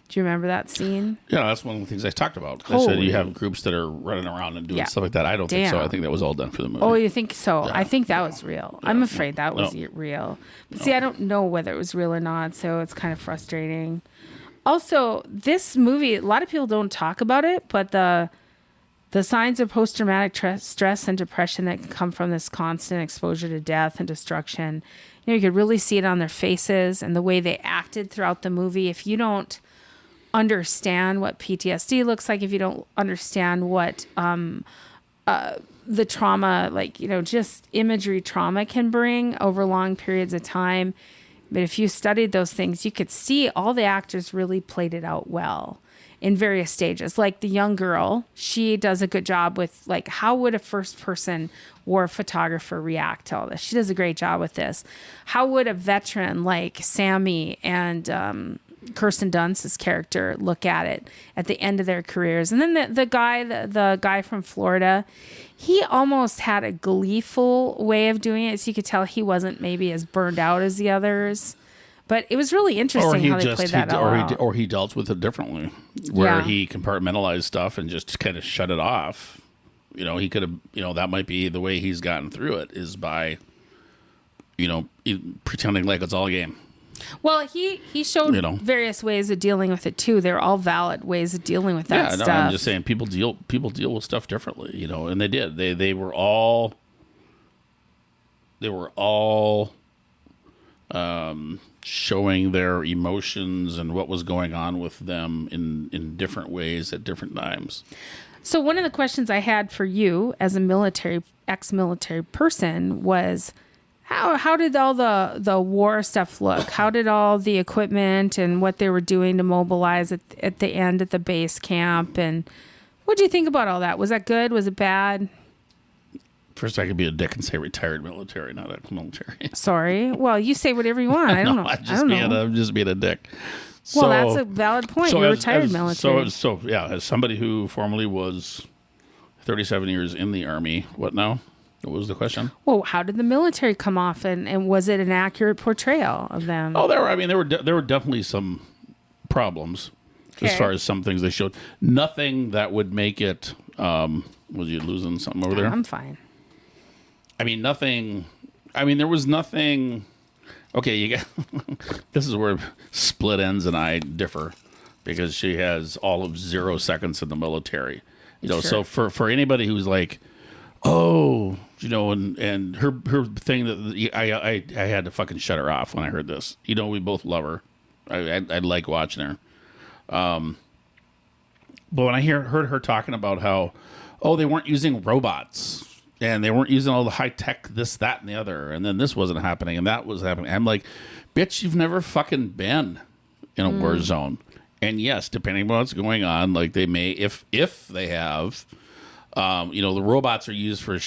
Do you remember that scene? Yeah, that's one of the things I talked about. I said you have groups that are running around and doing stuff like that. I don't think so. I think that was all done for the movie. Oh, you think so? Yeah. I think that was real. Yeah. I'm afraid that was real. But see, I don't know whether it was real or not, so it's kind of frustrating. Also, this movie, a lot of people don't talk about it, but the signs of post-traumatic stress and depression that can come from this constant exposure to death and destruction, you could really see it on their faces and the way they acted throughout the movie. If you don't understand what PTSD looks like, if you don't understand what the trauma, just imagery trauma can bring over long periods of time. But if you studied those things, you could see all the actors really played it out well in various stages. Like the young girl, she does a good job with how would a first person war photographer react to all this? She does a great job with this. How would a veteran like Sammy and Kirsten Dunst's character look at it at the end of their careers? And then the guy from Florida, he almost had a gleeful way of doing it, so you could tell he wasn't maybe as burned out as the others. But it was really interesting how they played that out. Or he dealt with it differently, where he compartmentalized stuff and just kind of shut it off. He could have, that might be the way he's gotten through it, is by, pretending like it's all a game. Well, he showed various ways of dealing with it too. They're all valid ways of dealing with that stuff. I'm just saying people deal with stuff differently, and they did. They were all showing their emotions and what was going on with them in different ways at different times. So one of the questions I had for you as a ex-military person was, How did all the war stuff look? How did all the equipment and what they were doing to mobilize at the end at the base camp? And what do you think about all that? Was that good? Was it bad? First, I could be a dick and say retired military, not ex-military. Sorry. Well, you say whatever you want. I don't know. I'm just being a dick. Well, that's a valid point. You're retired military. So, as somebody who formerly was 37 years in the Army, what now? What was the question? Well, how did the military come off, and was it an accurate portrayal of them? Oh, there were definitely some problems as far as some things they showed. Nothing that would make it. Was you losing something over there? I'm fine. Nothing. There was nothing. Okay, you got. This is where Split Ends and I differ, because she has all of 0 seconds in the military. Sure. So for anybody who's like, oh, and her thing that I had to fucking shut her off when I heard this. We both love her. I like watching her. But when I heard her talking about how, they weren't using robots and they weren't using all the high tech, this, that, and the other, and then this wasn't happening and that was happening. I'm like, bitch, you've never fucking been in a war zone. And yes, depending on what's going on, like they may, if they have. The robots are used for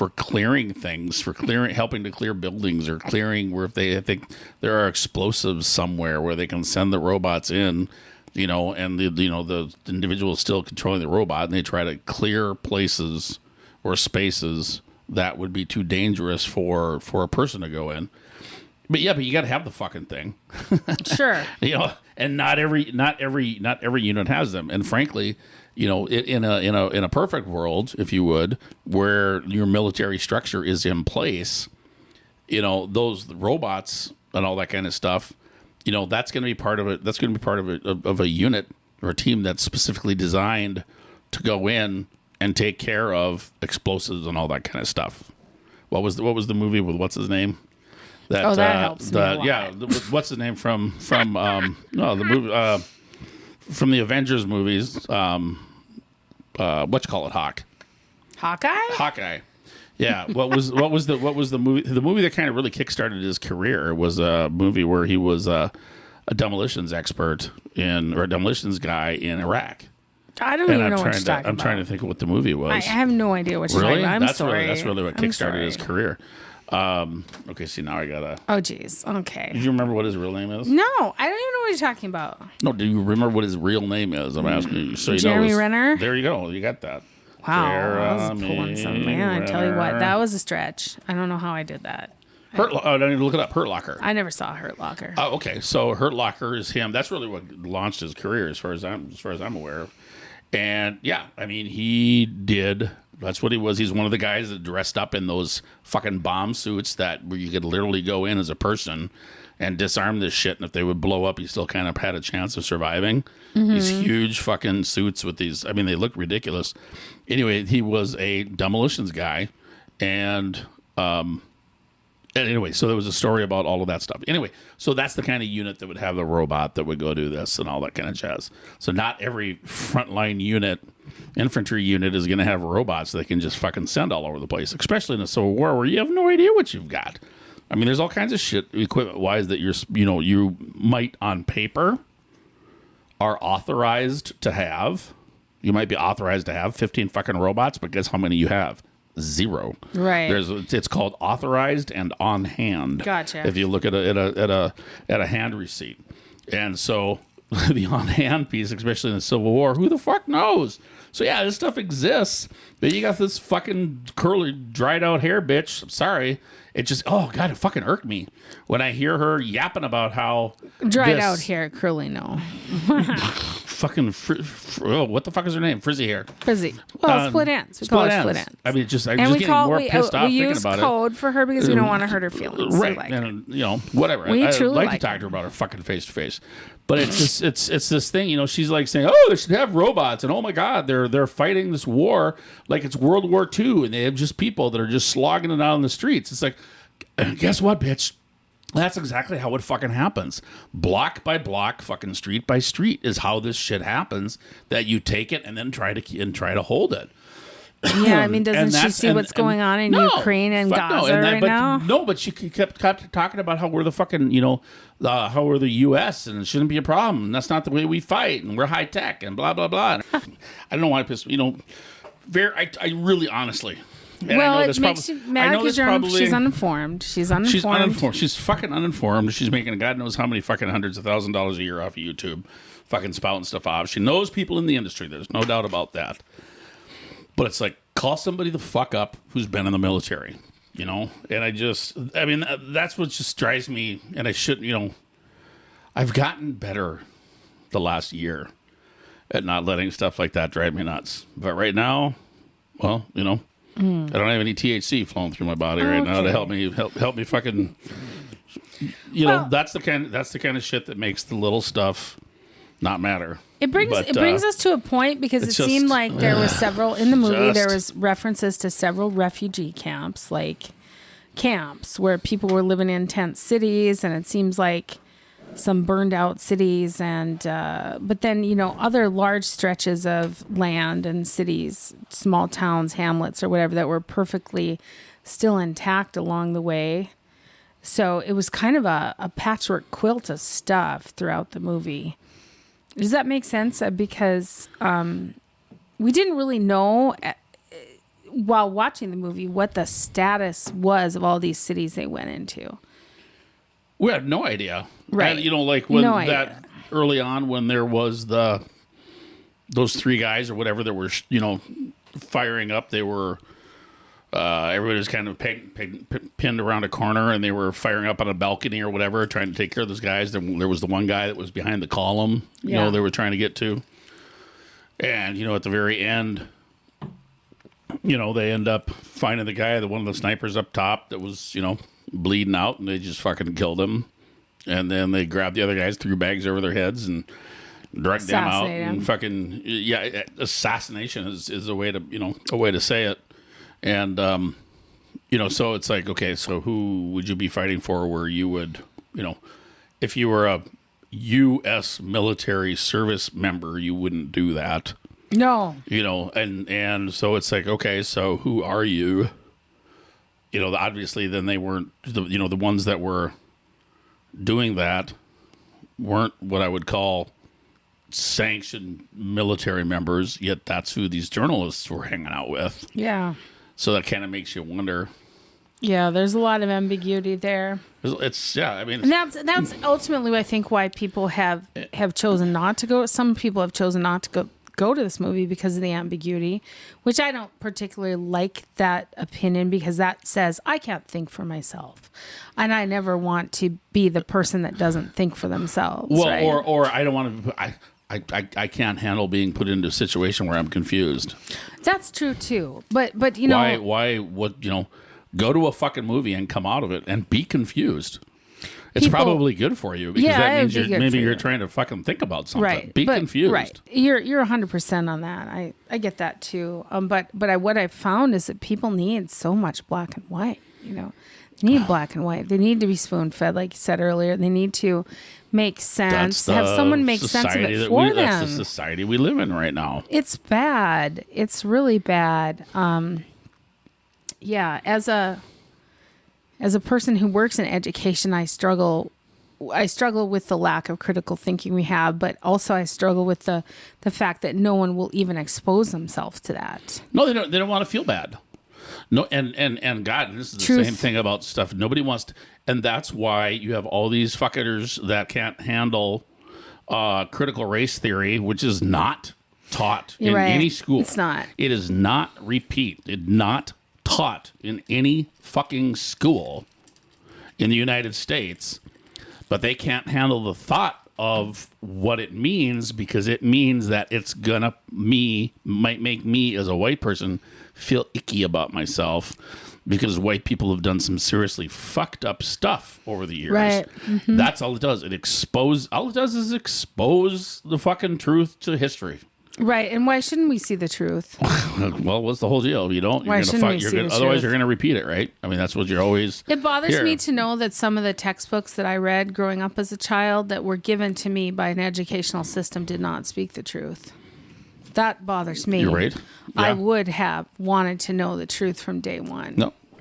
clearing things, helping to clear buildings, or clearing where if they think there are explosives somewhere where they can send the robots in, and the individual is still controlling the robot, and they try to clear places or spaces that would be too dangerous for a person to go in. But you got to have the fucking thing. Sure. And not every unit has them. And frankly, in a perfect world, if you would, where your military structure is in place, those robots and all that kind of stuff, that's going to be part of it. That's going to be part of a unit or a team that's specifically designed to go in and take care of explosives and all that kind of stuff. What was the movie with what's his name? That helps me a lot. Yeah, what's the name from the movie from the Avengers movies? Hawkeye. Yeah. What was the movie? The movie that kind of really kickstarted his career was a movie where he was a demolitions expert or a demolitions guy in Iraq. I don't even know what you're talking about. I'm trying to think of what the movie was. I have no idea what you're talking about. I'm sorry. That's really what kickstarted his career. Okay, see, now I gotta... Oh, geez. Okay. Do you remember what his real name is? No, I don't even know what you're talking about. No, do you remember what his real name is? I'm asking you. So Jeremy Renner? There you go. You got that. Wow. I was pulling some, man. I tell you what, that was a stretch. I don't know how I did that. I need to look it up. Hurt Locker. I never saw Hurt Locker. Oh, okay. So Hurt Locker is him. That's really what launched his career, as far as I'm aware of. And yeah, I mean, he did... That's what he was. He's one of the guys that dressed up in those fucking bomb suits where you could literally go in as a person and disarm this shit. And if they would blow up, you still kind of had a chance of surviving. Mm-hmm. These huge fucking suits with these, I mean, they look ridiculous. Anyway, he was a demolitions guy. And anyway, so there was a story about all of that stuff. Anyway, so that's the kind of unit that would have the robot that would go do this and all that kind of jazz. So not every frontline infantry unit is going to have robots they can just fucking send all over the place, especially in a Civil War where you have no idea what you've got. I mean, there's all kinds of shit equipment-wise that you might on paper are authorized to have. You might be authorized to have 15 fucking robots, but guess how many you have? 0. Right. It's called authorized and on hand. Gotcha. If you look at a hand receipt, and so the on hand piece, especially in the Civil War, who the fuck knows? So yeah, this stuff exists, but you got this fucking curly, dried out hair bitch. I'm sorry. It just, oh God, it fucking irked me when I hear her yapping about how dried out hair, curly, no. Fucking, what the fuck is her name? Frizzy hair. Frizzy. Well, split ends. We call her split ends. I mean, I'm just getting more pissed off thinking about it. We use code for her because we don't want to hurt her feelings. Right. And, whatever. I'd like to talk to her about her fucking face to face. But it's this thing, she's like saying, oh, they should have robots, and oh my God, they're fighting this war like it's World War II, and they have just people that are just slogging it out on the streets. It's like, guess what, bitch? That's exactly how it fucking happens. Block by block, fucking street by street is how this shit happens. That you take it and then try to hold it. Yeah, I mean, doesn't she see what's going on in Ukraine and Gaza right now? No, but she kept talking about how we're the fucking, how we're the U.S. and it shouldn't be a problem. And that's not the way we fight, and we're high tech and blah blah blah. I don't know why I piss. I really honestly. Well, it makes you mad because she's uninformed. She's uninformed. She's fucking uninformed. She's making God knows how many fucking hundreds of $1,000s a year off of YouTube, fucking spouting stuff off. She knows people in the industry. There's no doubt about that. But it's like, call somebody the fuck up who's been in the military, And that's what just drives me. And I shouldn't, I've gotten better the last year at not letting stuff like that drive me nuts. But right now, well, I don't have any THC flowing through my body right now to help me fucking. That's the kind of shit that makes the little stuff not matter. It brings us to a point because it seemed like there were several in the movie. There was references to several refugee camps, like camps where people were living in tent cities, and it seems like some burned out cities, and but then other large stretches of land and cities, small towns, hamlets, or whatever that were perfectly still intact along the way. So it was kind of a patchwork quilt of stuff throughout the movie. Does that make sense? Because we didn't really know while watching the movie what the status was of all these cities they went into. We had no idea. Right. And, like when that early on when there was those 3 guys or whatever that were, firing up, they were Everybody was kind of pinned around a corner, and they were firing up on a balcony or whatever, trying to take care of those guys. There was the one guy that was behind the column, they were trying to get to. And, at the very end, they end up finding the guy, one of the snipers up top that was, bleeding out, and they just fucking killed him. And then they grabbed the other guys, threw bags over their heads, and dragged them out. And fucking, assassination is a way to say it. And, so it's like, okay, so who would you be fighting for where you would, if you were a U.S. military service member, you wouldn't do that. No. And so it's like, okay, so who are you? Obviously then they weren't, the ones that were doing that weren't what I would call sanctioned military members, yet that's who these journalists were hanging out with. Yeah. So that kind of makes you wonder. Yeah, there's a lot of ambiguity there. And that's ultimately, I think, why people have chosen not to go. Some people have chosen not to go to this movie because of the ambiguity, which I don't particularly like that opinion, because that says I can't think for myself, and I never want to be the person that doesn't think for themselves. Well, right? or I don't want to. I can't handle being put into a situation where I'm confused. That's true too. But go to a fucking movie and come out of it and be confused. It's probably good for you, because that means you're trying to fucking think about something. Right. Be confused. Right. You're 100% on that. I get that too. But what I've found is that people need so much black and white. They need black and white. They need to be spoon fed, like you said earlier. They need to make sense. Have someone make sense of it for them. That's the society we live in right now. It's bad. It's really bad. As a person who works in education, I struggle with the lack of critical thinking we have, but also I struggle with the fact that no one will even expose themselves to that. No, they don't. They don't want to feel bad. No, and God, this is the same thing about stuff. Nobody wants to, and that's why you have all these fuckers that can't handle critical race theory, which is not taught in any school. It's not. It is not not taught in any fucking school in the United States, but they can't handle the thought of what it means, because it means that it's might make me as a white person feel icky about myself, because white people have done some seriously fucked up stuff over the years. Right. Mm-hmm. That's all it does. All it does is expose the fucking truth to history. Right. And why shouldn't we see the truth? Well, what's the whole deal? If you don't, otherwise you're going to repeat it, right? I mean, that's what you're always. It bothers me to know that some of the textbooks that I read growing up as a child that were given to me by an educational system did not speak the truth. That bothers me. You're right. Yeah. I would have wanted to know the truth from day one.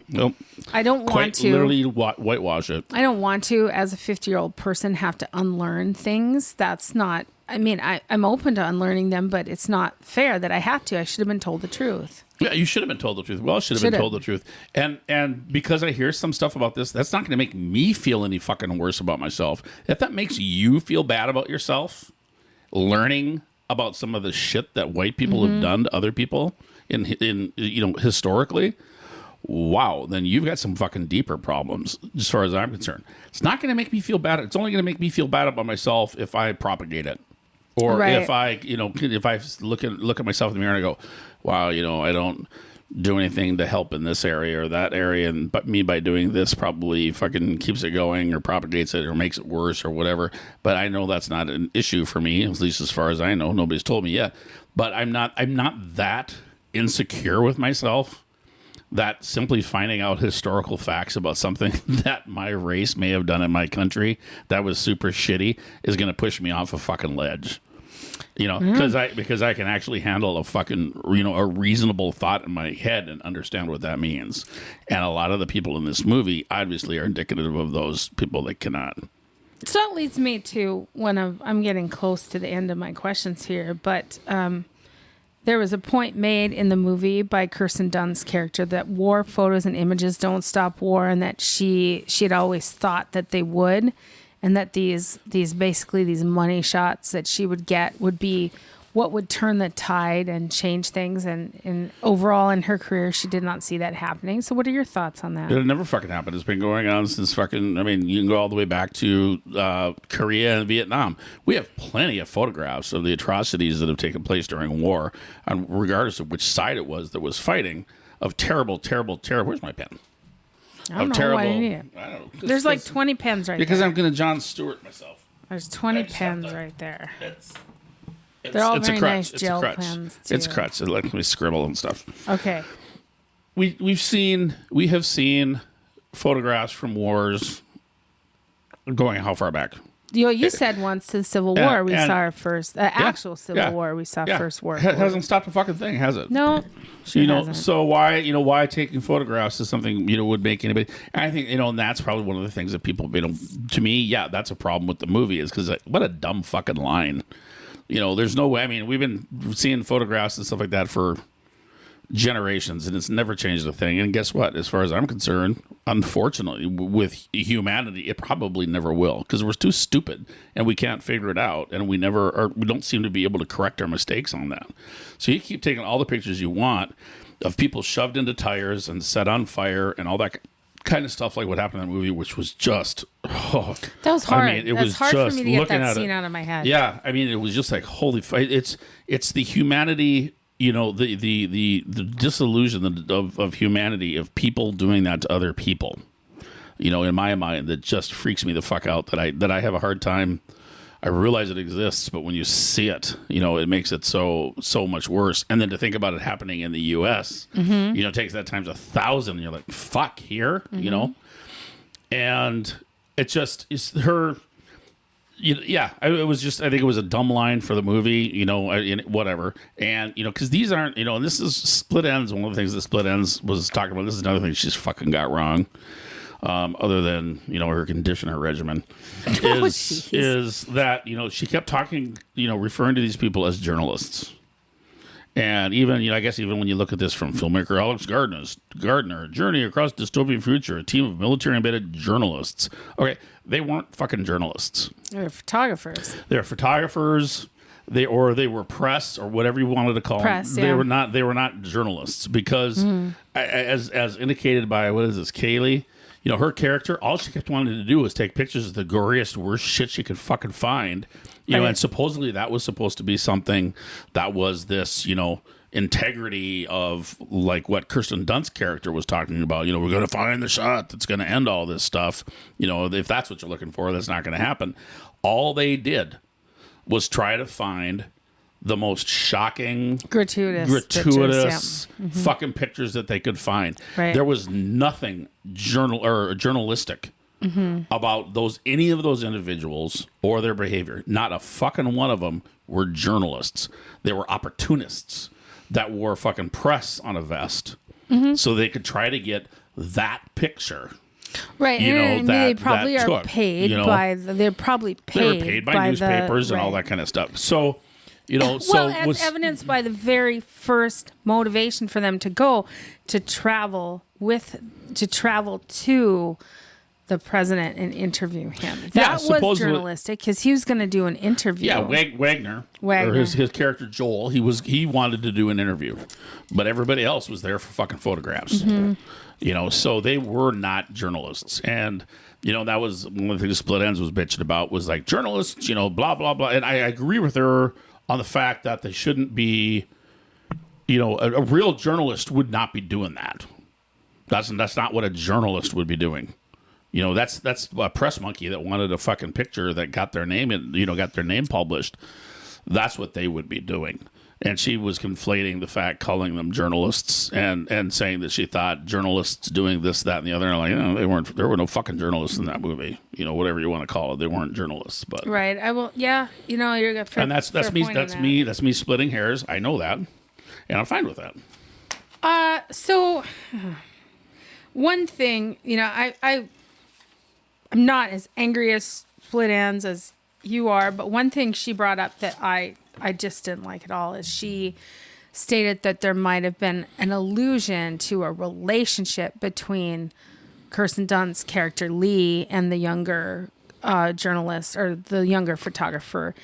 Nope. I don't want to literally whitewash it. I don't want to, as a 50-year-old person, have to unlearn things. That's not. I mean, I'm open to unlearning them, but it's not fair that I have to. I should have been told the truth. Yeah, you should have been told the truth. Well, should have been told the truth. And because I hear some stuff about this, that's not going to make me feel any fucking worse about myself. If that makes you feel bad about yourself, learning about some of the shit that white people have done to other people in historically, wow, then you've got some fucking deeper problems as far as I'm concerned. It's not going to make me feel bad. It's only going to make me feel bad about myself if I propagate it. Or if I, if I look at myself in the mirror and I go, wow, I don't do anything to help in this area or that area, but me by doing this probably fucking keeps it going or propagates it or makes it worse or whatever. But I know that's not an issue for me, at least as far as I know. Nobody's told me yet. But I'm not that insecure with myself that simply finding out historical facts about something that my race may have done in my country that was super shitty is going to push me off a fucking ledge. Because I can actually handle a fucking, a reasonable thought in my head and understand what that means. And a lot of the people in this movie obviously are indicative of those people that cannot. So that leads me to I'm getting close to the end of my questions here, but there was a point made in the movie by Kirsten Dunst's character that war photos and images don't stop war, and that she had always thought that they would. And that these basically these money shots that she would get would be what would turn the tide and change things. And overall in her career, she did not see that happening. So what are your thoughts on that? It never fucking happened. It's been going on since fucking, I mean, you can go all the way back to Korea and Vietnam. We have plenty of photographs of the atrocities that have taken place during war, and regardless of which side it was that was fighting, of terrible, where's my pen? I don't know why you need it. I don't know. There's like 20 pens right because there. I'm going to Jon Stewart myself. There's 20 pens right there. They're all very nice gel pens, too. It's a crutch. It lets me scribble and stuff. Okay. We have seen photographs from wars going how far back? You said once to the Civil War we saw our first actual Civil War we saw first war. Hasn't stopped a fucking thing, has it? No. Hasn't. So why taking photographs is something would make anybody. And I think and that's probably one of the things that people to me, that's a problem with the movie is because what a dumb fucking line. There's no way. I mean, we've been seeing photographs and stuff like that for generations, and it's never changed a thing. And guess what? As far as I'm concerned, unfortunately, with humanity, it probably never will because we're too stupid and we can't figure it out, and we don't seem to be able to correct our mistakes on that. So you keep taking all the pictures you want of people shoved into tires and set on fire and all that kind of stuff like what happened in the movie, which was just that was hard. I mean, it was hard just for me to get looking that at scene it, out of my head. Yeah, I mean, it was just like holy fight. It's the humanity, the disillusion of humanity of people doing that to other people. In my mind, that just freaks me the fuck out. That I have a hard time. I realize it exists, but when you see it, it makes it so much worse. And then to think about it happening in the U.S., takes that times 1,000. You're like, fuck, here, and it's her. It was just. I think it was a dumb line for the movie, whatever. And because these aren't, and this is Split Ends. One of the things that Split Ends was talking about. This is another thing she's fucking got wrong. Other than her conditioner regimen, is that she kept talking, referring to these people as journalists, and even I guess even when you look at this from filmmaker Alex Gardner, Journey Across Dystopian Future, a team of military embedded journalists. Okay, they weren't fucking journalists. They're photographers. They're photographers. They were press or whatever you wanted to call them. They were not journalists because as indicated by Kaylee. Her character, all she kept wanting to do was take pictures of the goriest, worst shit she could fucking find. And supposedly that was supposed to be something that was this, integrity of like what Kirsten Dunst's character was talking about. We're going to find the shot that's going to end all this stuff. If that's what you're looking for, that's not going to happen. All they did was try to find the most shocking, gratuitous pictures, fucking pictures that they could find. Right. There was nothing journalistic about any of those individuals or their behavior. Not a fucking one of them were journalists. They were opportunists that wore fucking press on a vest so they could try to get that picture. Right, they probably are paid by. They're probably paid. They were paid by newspapers and all that kind of stuff. So. As evidenced by the very first motivation for them to go to travel to the president and interview him. That was journalistic because he was going to do an interview. Yeah, Wagner. Or his character Joel. He wanted to do an interview, but everybody else was there for fucking photographs. So they were not journalists, and that was one of the things Split Ends was bitching about was like journalists, blah blah blah. And I agree with her on the fact that they shouldn't be, a real journalist would not be doing that. That's not what a journalist would be doing. That's a press monkey that wanted a fucking picture that got their name got their name published. That's what they would be doing. And she was conflating the fact, calling them journalists and saying that she thought journalists doing this, that, and the other. And they weren't. There were no fucking journalists in that movie. Whatever you want to call it, they weren't journalists. But right, I will. Yeah, you're good. And that's me. That's me splitting hairs. I know that, and I'm fine with that. So one thing, I'm not as angry as Split Ends as you are, but one thing she brought up that I just didn't like at all is she stated that there might have been an allusion to a relationship between Kirsten Dunst's character Lee and the younger journalist or the younger photographer,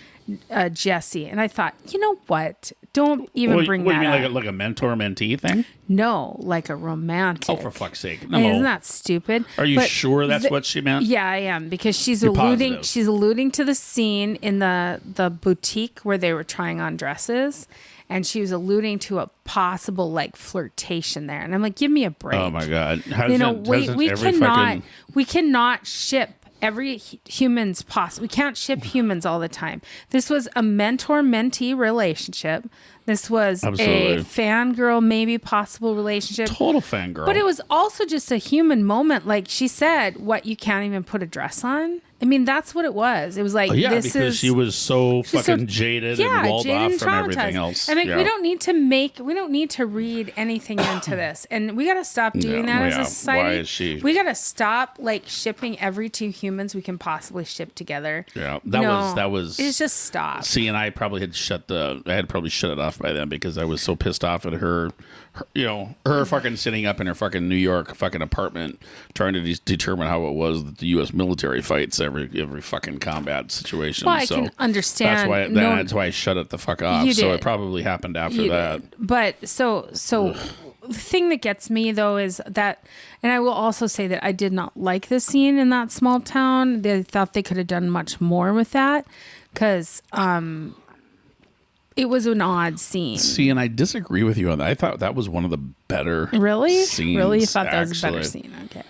Jesse. And I thought, you know what? Don't even bring what that you mean, up. like a mentor-mentee thing? No, like a romantic. Oh, for fuck's sake. No. And isn't that stupid? Are you sure that's what she meant? Yeah, I am, because she's You're alluding. positive. She's alluding to the scene in the boutique where they were trying on dresses, and she was alluding to a possible like flirtation there. And I'm like, give me a break. Oh my God! We cannot ship every human's possible. We can't ship humans all the time. This was a mentor-mentee relationship. This was Absolutely. a fangirl, maybe possible relationship. Total fangirl. But it was also just a human moment. Like she said, what, you can't even put a dress on? I mean, that's what it was. It was like, because she was so fucking jaded and walled off from everything else. I mean, we don't need to read anything into this. And we got to stop doing that as a society. Why is she? We got to stop like shipping every two humans we can possibly ship together. Yeah, that was. It's just stop. See, and I probably had shut it off by then because I was so pissed off at her fucking sitting up in her fucking New York fucking apartment trying to determine how it was that the U.S. military fights every fucking combat situation. Well, I can understand. That's why I shut it the fuck off. You So did. it probably happened after that. But so the thing that gets me though is that, and I will also say that I did not like the scene in that small town. They thought they could have done much more with that because it was an odd scene. See, and I disagree with you on that. I thought that was one of the better scenes. Really? You thought that was a better actually. scene? Okay.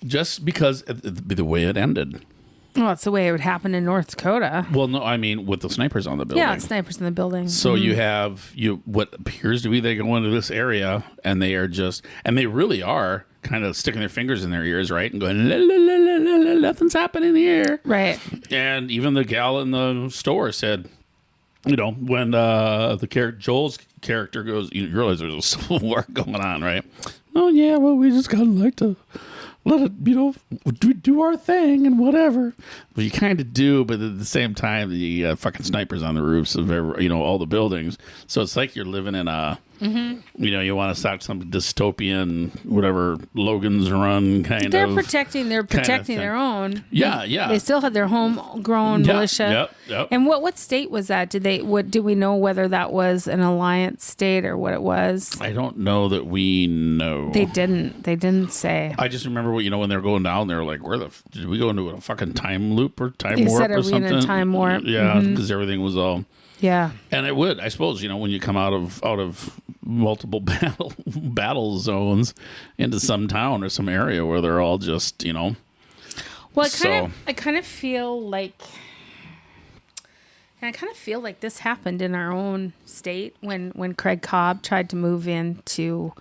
Just because the way it ended. Well, it's the way it would happen in North Dakota. Well, no, I mean with the snipers on the building. Yeah, snipers in the building. So you have what appears to be they go into this area and they really are kind of sticking their fingers in their ears, right, and going, la, la, la, la, la, la, nothing's happening here, right? And even the gal in the store said, when Joel's character goes, you realize there's a civil war going on, right? Oh yeah, well we just kind of like to let it, do our thing and whatever. Well, you kind of do, but at the same time, the fucking snipers on the roofs of all the buildings. So it's like you're living in a, you want to start some dystopian, whatever, Logan's Run kind of. They're protecting their own. Yeah. They still had their homegrown militia. Yep. And what state was that? Do we know whether that was an alliance state or what it was? I don't know that we know. They didn't say. I just remember when they were going down, they were like, did we go into a fucking time loop or time They warp said, or "Are we in a something?" time warp? Yeah, because everything was all. Yeah. And it would, I suppose, when you come out of multiple battle zones into some town or some area where they're all just, Well, I kind of feel like this happened in our own state when Craig Cobb tried to move into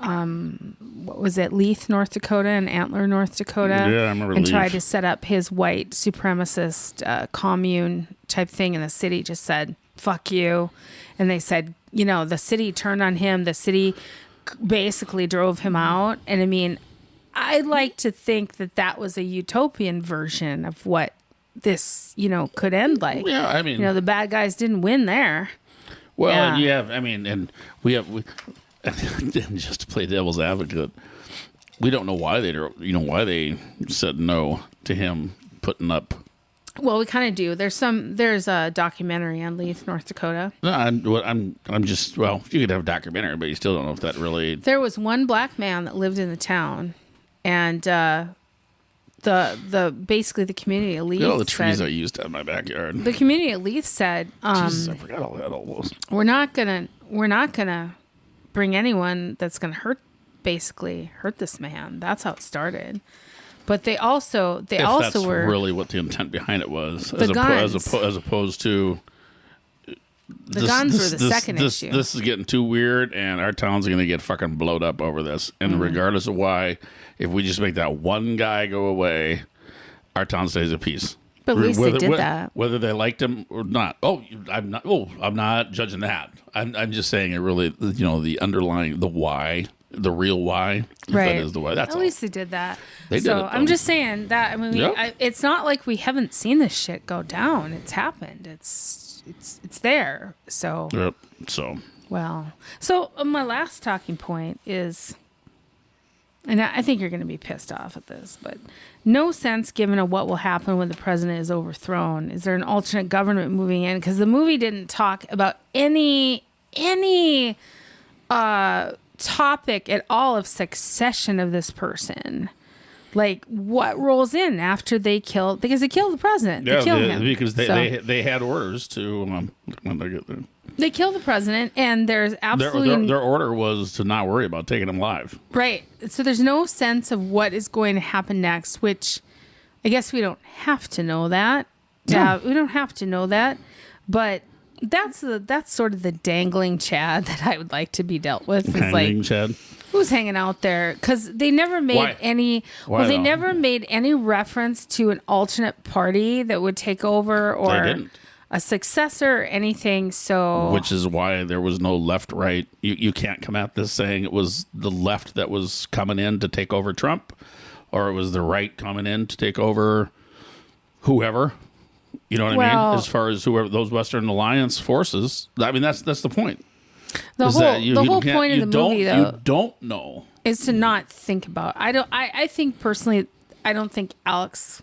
what was it, Leith, North Dakota, and Antler, North Dakota. Yeah, I remember And Leith. tried to set up his white supremacist commune type thing, and the city just said, fuck you. And they said, the city turned on him. The city basically drove him out. And I mean, I'd like to think that was a utopian version of what this, could end like. Yeah, I mean, the bad guys didn't win there. Well, Yeah. and you have, and we just to play devil's advocate, we don't know why they said no to him putting up. Well, we kind of do. There's a documentary on Leith, North Dakota. No, I'm just, well, you could have a documentary, but you still don't know if that really. There was one black man that lived in the town, and basically the community at Leith The trees said, I used in my backyard. the community at Leith said, Jesus, I forgot all that almost. we're not gonna bring anyone that's gonna hurt this man. That's how it started. But they also That's were really what the intent behind it was, The guns. as opposed to the guns were the second this, issue. This is getting too weird, and our town's going to get fucking blowed up over this. And Mm-hmm. regardless of why, if we just make that one guy go away, our town stays at peace. But at least they did that. Whether they liked him or not. I'm not judging that. I'm just saying it really. The underlying, the why. The real why, if right? that is the why. That's at all. least they did that. They did so it, though. I'm just saying that. I mean, Yep. it's not like we haven't seen this shit go down. It's happened. It's there. So Yep. So well. So my last talking point is, And I think you're going to be pissed off at this, but no sense given of what will happen when the president is overthrown. Is there an alternate government moving in? Because the movie didn't talk about any topic at all of succession of this person. Like what rolls in after they killed, because they killed the president. Yeah, they killed him. Because they had orders to when they get there. They killed the president, and there's absolutely their order was to not worry about taking him live. Right. So there's no sense of what is going to happen next, which I guess we don't have to know that. No. We don't have to know that, but that's sort of the dangling Chad that I would like to be dealt with. It's Dangling like Chad. Who's hanging out there? Because they never made Why? any. Why well, they though? never made any reference to an alternate party that would take over or They didn't. a successor or anything. So, Which is why there was no left right. You can't come at this saying it was the left that was coming in to take over Trump, or it was the right coming in to take over whoever. You know what I mean? As far as whoever those Western Alliance forces. I mean that's the point. the whole point of the movie, though, you don't know, is to not think about. I think personally, I don't think Alex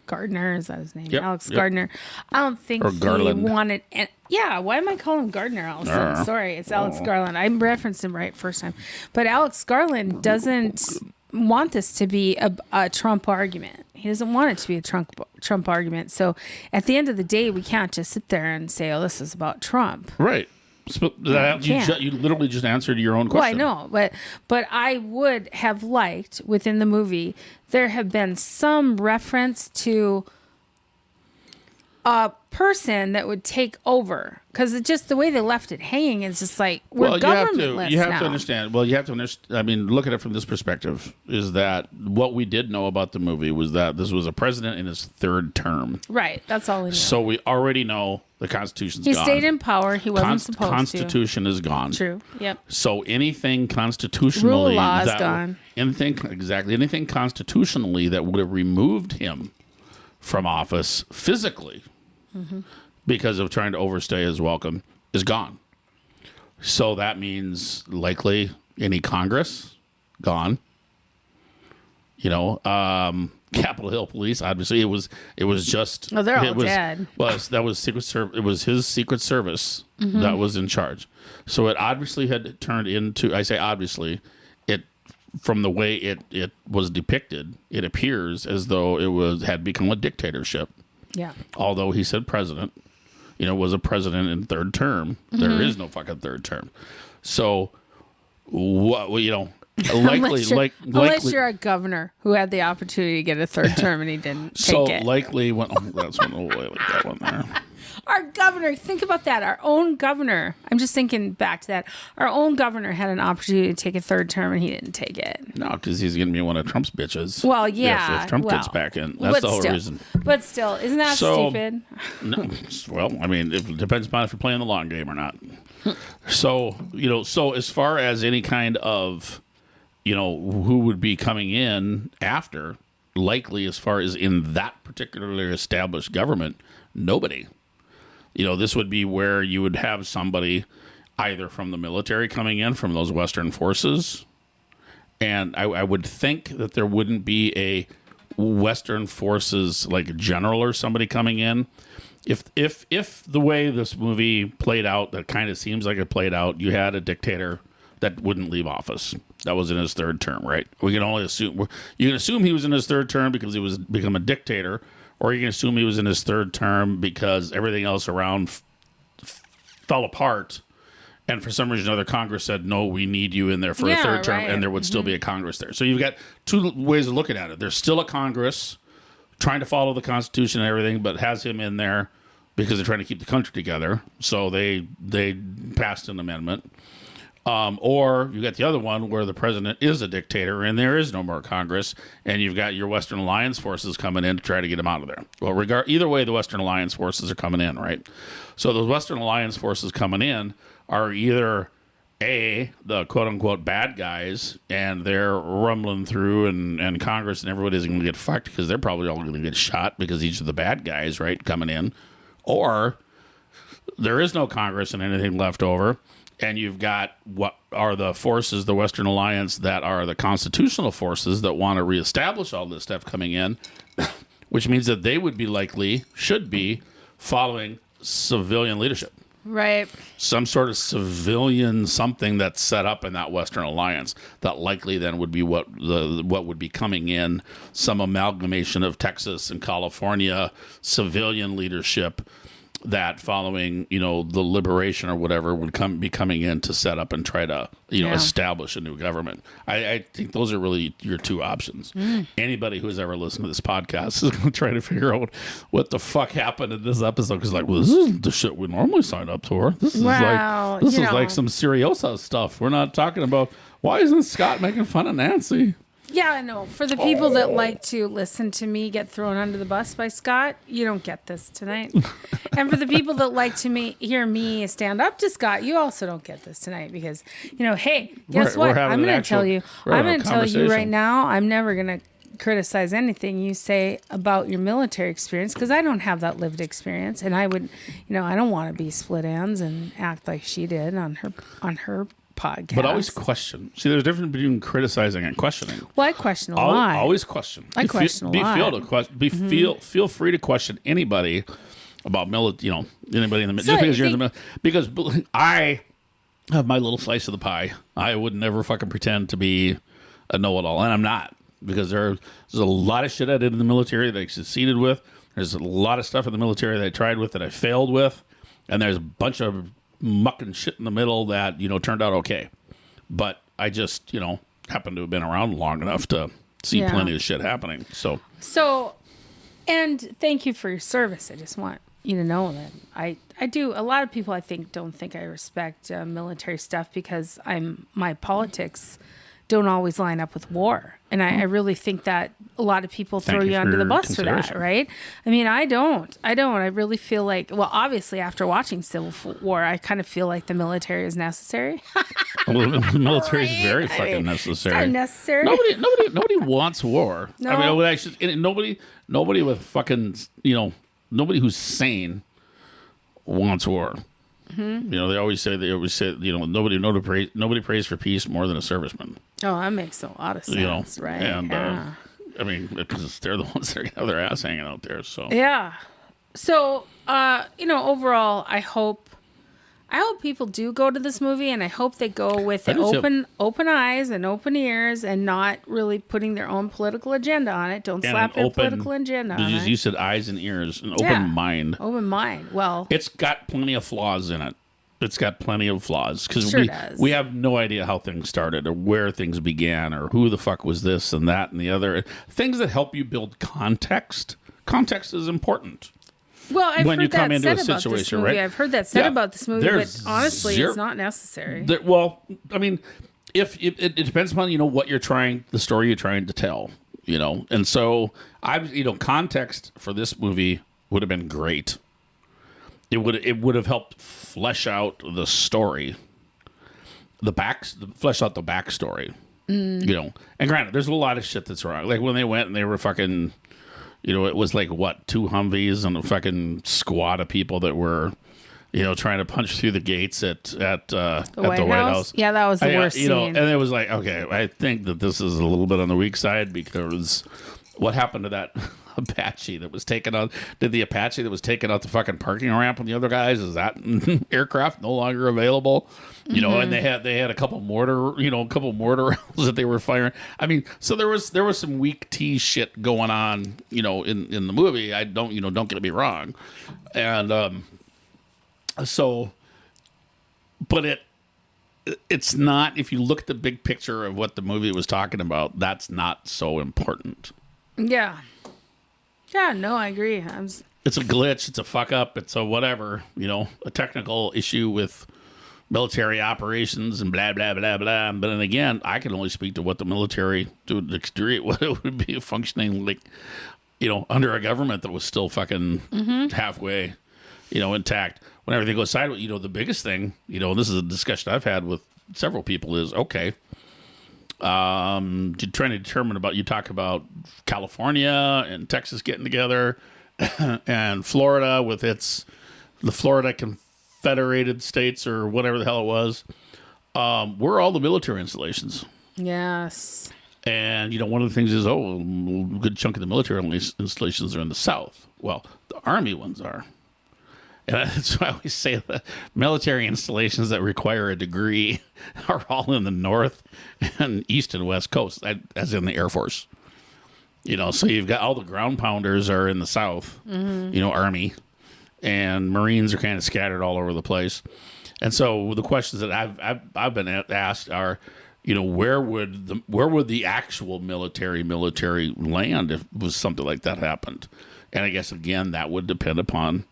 Gardner, is that his name? Yep, Alex yep. Gardner. I don't think Or he Garland. wanted. Yeah, why am I calling him Gardner all of a sudden? Sorry, it's Alex Garland. I referenced him right first time, but Alex Garland doesn't want this to be a Trump argument. He doesn't want it to be a Trump argument. So at the end of the day, we can't just sit there and say, "Oh, this is about Trump." right? So you literally just answered your own question. Well, I know, but I would have liked within the movie there have been some reference to a person that would take over, because it's just the way they left it hanging is just like we're governmentless you have now. to understand. Well, you have to understand. I mean, look at it from this perspective: is that what we did know about the movie was that this was a president in his third term. Right, that's all we know. So we already know the Constitution's He gone. stayed in power. He wasn't supposed Constitution is gone. to. True. Yep. So anything constitutionally Rule of law is that gone. Anything constitutionally that would have removed him from office physically because of trying to overstay his welcome is gone. So that means likely any Congress gone. You know, Capitol Hill Police. Obviously, it was just. Oh, they're all it was, dead. That was Secret Service. It was his Secret Service that was in charge. So it obviously had turned into. I say obviously, it from the way it was depicted, it appears as though it had become a dictatorship. Yeah. Although he said president, was a president in third term. There is no fucking third term. So what likely, unless you're a governor who had the opportunity to get a third term and he didn't take it. So likely when that's one I like that one there. Our governor, think about that. Our own governor. I'm just thinking back to that. Our own governor had an opportunity to take a third term and he didn't take it. No, because he's going to be one of Trump's bitches. Well, yeah. If Trump gets back in, that's the whole reason. But still, isn't that stupid? No, well, I mean, it depends upon if you're playing the long game or not. So as far as any kind of, who would be coming in after, likely as far as in that particularly established government, nobody. This would be where you would have somebody either from the military coming in, from those Western forces. And I would think that there wouldn't be a Western forces like a general or somebody coming in. If the way this movie played out, that kind of seems like it played out, you had a dictator that wouldn't leave office. That was in his third term, right? We can only assume. You can assume he was in his third term because he was become a dictator, or you can assume he was in his third term because everything else around fell apart, and for some reason or other Congress said, no, we need you in there for a third term, and there would still be a Congress there. So you've got two ways of looking at it. There's still a Congress trying to follow the Constitution and everything, but has him in there because they're trying to keep the country together. So they passed an amendment. Or you got the other one where the president is a dictator and there is no more Congress, and you've got your Western Alliance forces coming in to try to get him out of there. Well, either way, the Western Alliance forces are coming in, right? So those Western Alliance forces coming in are either the quote-unquote bad guys, and they're rumbling through, and Congress and everybody's going to get fucked because they're probably all going to get shot because each of the bad guys, right, coming in. Or there is no Congress and anything left over, And you've got what are the forces, the Western Alliance, that are the constitutional forces that want to reestablish all this stuff coming in, which means that they would be should be following civilian leadership. Right. Some sort of civilian something that's set up in that Western Alliance that likely then would be what would be coming in, some amalgamation of Texas and California civilian leadership that following, the liberation or whatever would be coming in to set up and try to, establish a new government. I think those are really your two options. Anybody who's ever listened to this podcast is going to try to figure out what the fuck happened in this episode. Because this isn't the shit we normally sign up for. This is like some Seriosa stuff. We're not talking about, why isn't Scott making fun of Nancy? Yeah, I know. For the people that like to listen to me get thrown under the bus by Scott, you don't get this tonight. And for the people that like to hear me stand up to Scott, you also don't get this tonight because, hey, guess what? I'm going to tell you right now, I'm never going to criticize anything you say about your military experience because I don't have that lived experience. And I would, I don't want to be split ends and act like she did on her podcast. But always question. See, there's a difference between criticizing and questioning. Well, I question a lot. Always question. I question a lot. Feel free to question anybody about anybody in the So just because you're in the middle. Because I have my little slice of the pie. I would never fucking pretend to be a know-it-all, and I'm not. Because there's a lot of shit I did in the military that I succeeded with. There's a lot of stuff in the military that I tried with that I failed with, and there's a bunch of mucking shit in the middle that turned out okay, but I just happened to have been around long enough to see plenty of shit happening. So and thank you for your service. I just want you to know that I do. A lot of people I think don't think I respect military stuff because my politics don't always line up with war. And I really think that a lot of people throw you under the bus for that, right? I mean, I don't. I really feel like, well, obviously after watching Civil War, I kind of feel like the military is necessary. Well, the military is very fucking necessary. It's not necessary. Nobody wants war. No. I mean, nobody with fucking, nobody who's sane wants war. Mm-hmm. They always say, nobody prays for peace more than a serviceman. Oh, that makes a lot of sense, right? And I mean, because they're the ones that have their ass hanging out there. So yeah. So overall, I hope people do go to this movie, and I hope they go with open eyes and open ears, and not really putting their own political agenda on it. Don't slap their political agenda on it. You said eyes and ears, an open mind. Open mind. Well, it's got plenty of flaws in it. It's got plenty of flaws because we have no idea how things started or where things began or who the fuck was this and that and the other. Things that help you build context. Context is important. Well, I've heard that said about this movie. Right? I've heard that said about this movie, but honestly, it's not necessary. I mean, if it depends upon what the story you're trying to tell, and so context for this movie would have been great. It would have helped flesh out the story, flesh out the backstory, And granted, there's a lot of shit that's wrong. Like when they went and they were fucking. It was like, 2 Humvees and a fucking squad of people that were, trying to punch through the gates at the White House. Yeah, that was the worst scene. And it was like, okay, I think that this is a little bit on the weak side because what happened to that Apache that was taken out? Did the Apache that was taken out the fucking parking ramp with the other guys, is that aircraft no longer available? And they had a couple mortar rounds that they were firing. I mean, so there was some weak tea shit going on, in the movie. I don't get me wrong. And but it's not, if you look at the big picture of what the movie was talking about, that's not so important. Yeah. Yeah, no, I agree. It's a glitch. It's a fuck up. It's a whatever, a technical issue with military operations and blah, blah, blah, blah. But then again, I can only speak to what the military, to the exterior, what it would be functioning like, under a government that was still fucking halfway, intact. When everything goes sideways, the biggest thing, this is a discussion I've had with several people is, okay, you're trying to determine you talk about California and Texas getting together and Florida with the Florida Confederated States or whatever the hell it was, were all the military installations. Yes. And, one of the things is, a good chunk of the military installations are in the South. Well, the Army ones are. And that's why I always say that military installations that require a degree are all in the North and East and West Coast, as in the Air Force. So you've got all the ground pounders are in the South, Army, and Marines are kind of scattered all over the place. And so the questions that I've been asked are, where would the actual military land if it was something like that happened? And I guess, again, that would depend upon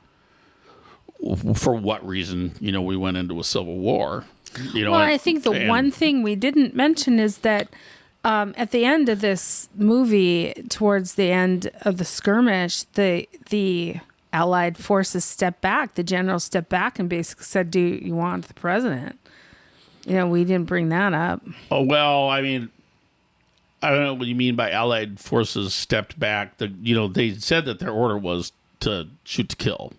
for what reason, we went into a civil war. Well, I think the one thing we didn't mention is that at the end of this movie, towards the end of the skirmish, the Allied forces stepped back. The general stepped back and basically said, "Do you want the president?" We didn't bring that up. Oh, well, I mean, I don't know what you mean by Allied forces stepped back. They said that their order was to shoot to kill.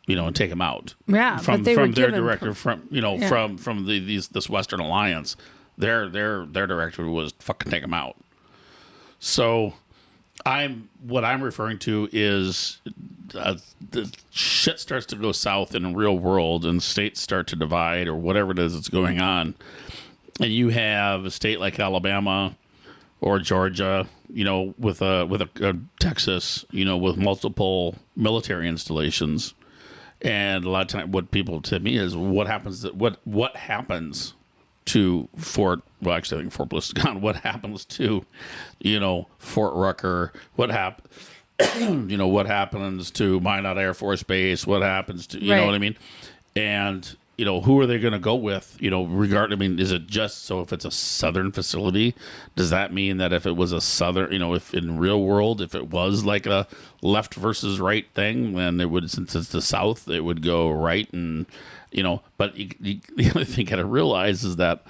And take them out. Yeah, from their directive, from this Western Alliance, their directive was fucking take them out. So, what I'm referring to is the shit starts to go south in the real world, and states start to divide or whatever it is that's going on, and you have a state like Alabama or Georgia, with a Texas, with multiple military installations. And a lot of times, what people tell me is what happens to Fort. Well, actually, I think Fort Bliss is gone. What happens to, Fort Rucker? What what happens to Minot Air Force Base? What happens to know what I mean? And who are they going to go with? Is it just so if it's a southern facility, does that mean that if it was a southern, if in real world, if it was like a left versus right thing, then it would, since it's the South, it would go right. And, but the other thing you got to realize is that,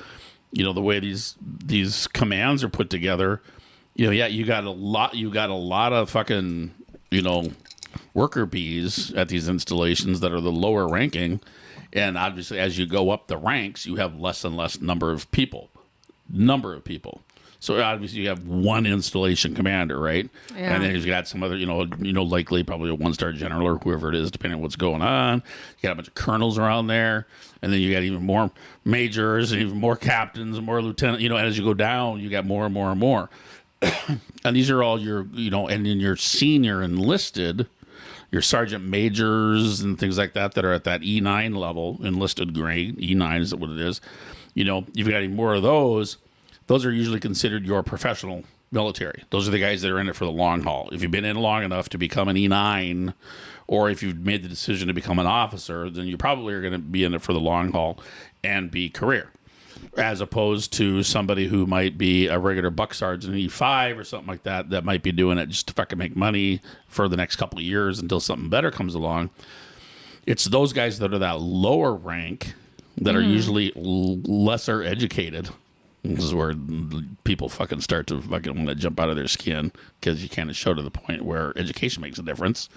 the way these commands are put together, you got a lot of fucking, worker bees at these installations that are the lower ranking. And obviously, as you go up the ranks, you have less and less number of people. So obviously, you have one installation commander, right? Yeah. And then you've got some other, likely probably a one-star general or whoever it is, depending on what's going on. You got a bunch of colonels around there, and then you got even more majors and even more captains and more lieutenants. And as you go down, you got more and more and more. And these are all your, and then your senior enlisted. Your sergeant majors and things like that are at that E9 level, enlisted grade. E9 is what it is. You've got any more of those. Those are usually considered your professional military. Those are the guys that are in it for the long haul. If you've been in long enough to become an E9, or if you've made the decision to become an officer, then you probably are going to be in it for the long haul and be career. As opposed to somebody who might be a regular buck sergeant in E5 or something like that, that might be doing it just to fucking make money for the next couple of years until something better comes along. It's those guys that are that lower rank that are usually lesser educated. This is where people fucking start to fucking want to jump out of their skin, because you kind of show to the point where education makes a difference.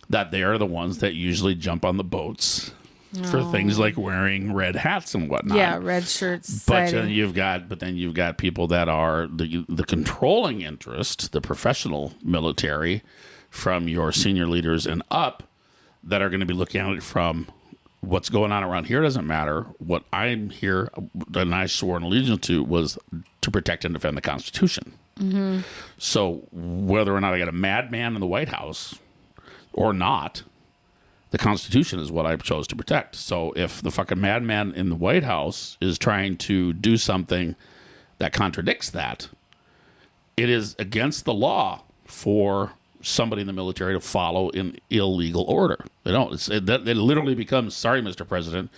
That they are the ones that usually jump on the boats for things like wearing red hats and whatnot. Yeah, red shirts. But then you've got people that are the controlling interest, the professional military, from your senior leaders and up, that are going to be looking at it from what's going on around here doesn't matter. What I'm here and I swore an allegiance to was to protect and defend the Constitution. Mm-hmm. So whether or not I got a madman in the White House or not, the Constitution is what I chose to protect. So if the fucking madman in the White House is trying to do something that contradicts that, it is against the law for somebody in the military to follow in illegal order. They don't. It literally becomes, sorry, Mr. President,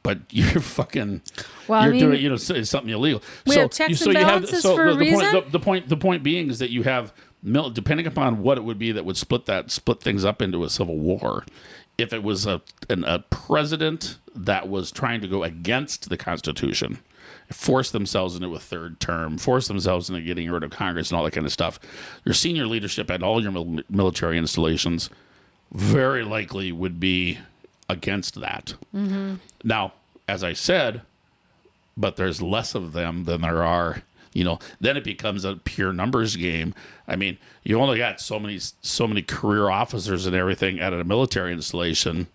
but you're fucking, doing, it's something illegal. We have checks and balances for a reason? The point being is that you have, depending upon what it would be that would split things up into a civil war. If it was a president that was trying to go against the Constitution, force themselves into a third term, force themselves into getting rid of Congress and all that kind of stuff, your senior leadership at all your military installations very likely would be against that. Now, as I said, but there's less of them than there are. Then it becomes a pure numbers game. I mean, you only got so many career officers and everything at a military installation.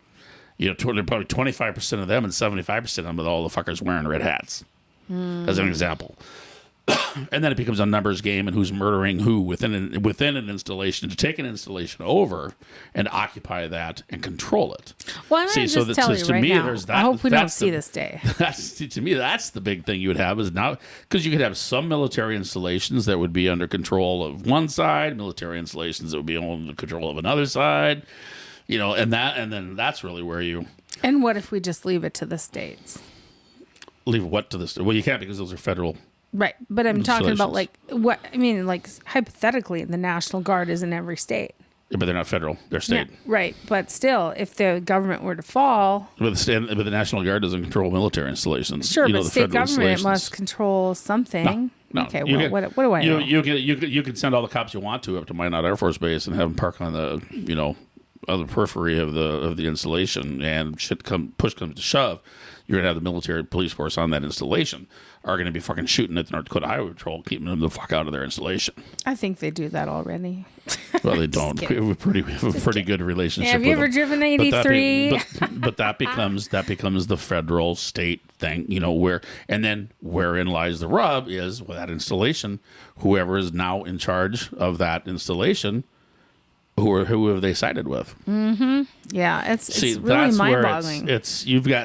Probably 25% of them and 75% of them, all the fuckers wearing red hats, as an example. And then it becomes a numbers game and who's murdering who within an installation to take an installation over and occupy that and control it. Well, I'm going to just tell you right now, there's that, I hope we don't see this day. To me, that's the big thing you would have is now, because you could have some military installations that would be under control of one side, military installations that would be under control of another side, and then that's really where you... And what if we just leave it to the states? Leave what to the states? Well, you can't because those are federal... Right, but I'm talking about hypothetically, the National Guard is in every state. Yeah, but they're not federal; they're state. Yeah, right, but still, if the government were to fall, but the National Guard doesn't control military installations. Sure, but state government must control something. No. Okay, well, what do I know? You can send all the cops you want to up to Minot Air Force Base and have them park on the on the periphery of the installation, and push comes to shove, you're gonna have the military police force on that installation are going to be fucking shooting at the North Dakota Highway Patrol, keeping them the fuck out of their installation. I think they do that already. Well, they don't. We have a pretty good relationship. Have you ever driven 83? But that becomes the federal state thing, wherein lies the rub is with that installation, whoever is now in charge of that installation, who have they sided with? Mm-hmm. Yeah, it's really mind-boggling.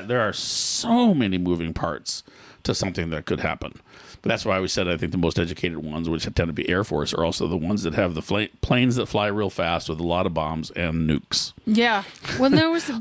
There are so many moving parts to something that could happen. But that's why we said I think the most educated ones, which tend to be Air Force, are also the ones that have the planes that fly real fast with a lot of bombs and nukes. Yeah. Well, there was no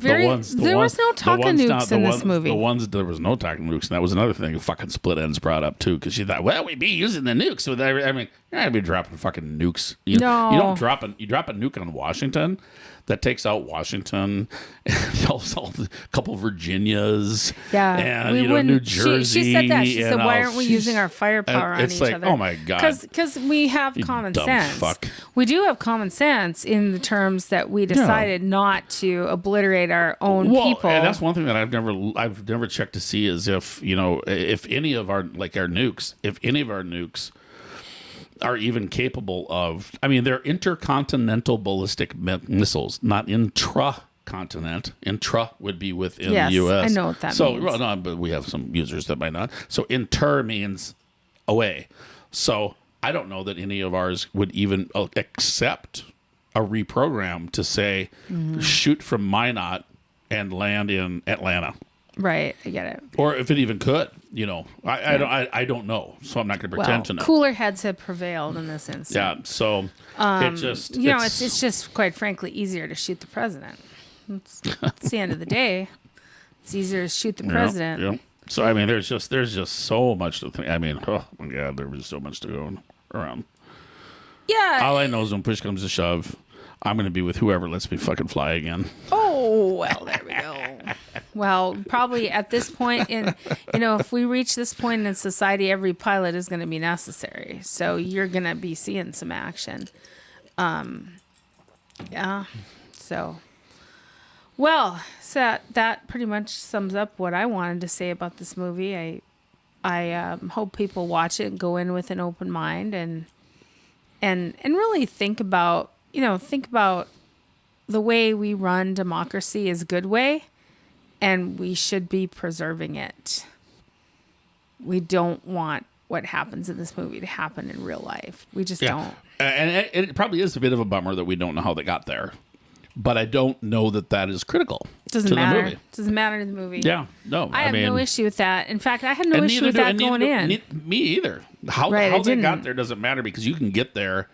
talk of nukes in this movie. There was no talk of nukes, and that was another thing fucking Split Ends brought up too, because she thought, well, we'd be using the nukes. So you're not gonna be dropping fucking nukes. You drop a nuke on Washington. That takes out Washington, and a couple of Virginias, and New Jersey. She said that. She said, "Why aren't we using our firepower on each other?" Oh my god! Because we have common sense. Fuck. We do have common sense in the terms that we decided not to obliterate our own people. And that's one thing that I've never checked to see is if any of our nukes are even capable of, they're intercontinental ballistic missiles, not intracontinent. Intra would be within the U.S. I know what that means. Well, no, but we have some users that might not. So inter means away. So I don't know that any of ours would even accept a reprogram to say, shoot from Minot and land in Atlanta. Right, I get it. Or if it even could, I don't know, so I'm not going to pretend to know. Cooler heads have prevailed in this instance. Yeah, so it's just quite frankly easier to shoot the president. It's the end of the day. It's easier to shoot the president. Yeah. So there's just so much to think. Oh my god, there was so much to go around. Yeah. All I know is when push comes to shove, I'm going to be with whoever lets me fucking fly again. Oh, well, there we go. Well, probably at this point if we reach this point in society, every pilot is going to be necessary. So you're going to be seeing some action. Yeah. So, so that pretty much sums up what I wanted to say about this movie. I hope people watch it and go in with an open mind and really think about the way we run democracy is a good way, and we should be preserving it. We don't want what happens in this movie to happen in real life. We just don't. And it probably is a bit of a bummer that we don't know how they got there. But I don't know that is critical to the movie. Doesn't matter to the movie. Yeah, no. I have no issue with that. In fact, I had no issue with that going in. Me either. How they got there doesn't matter because you can get there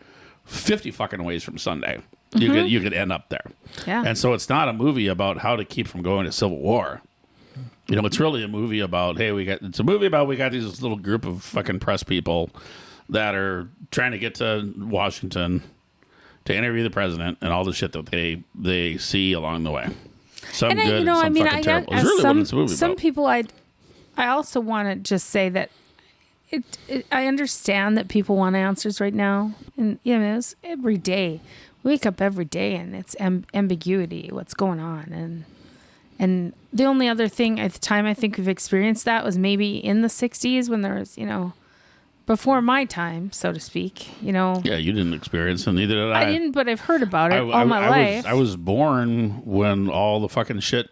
50 fucking ways from Sunday. You could end up there. Yeah. And so it's not a movie about how to keep from going to civil war. It's really a movie about, we got these little group of fucking press people that are trying to get to Washington to interview the president and all the shit that they see along the way. Some good, some fucking terrible. It's really what it's a movie some about. People, I also want to just say that I understand that people want answers right now, and it's every day. We wake up every day, and it's ambiguity. What's going on, And the only other thing at the time I think we've experienced that was maybe in the 60s when there was, before my time, so to speak, Yeah, you didn't experience it, neither did I. I didn't, but I've heard about it all my life. I was born when all the fucking shit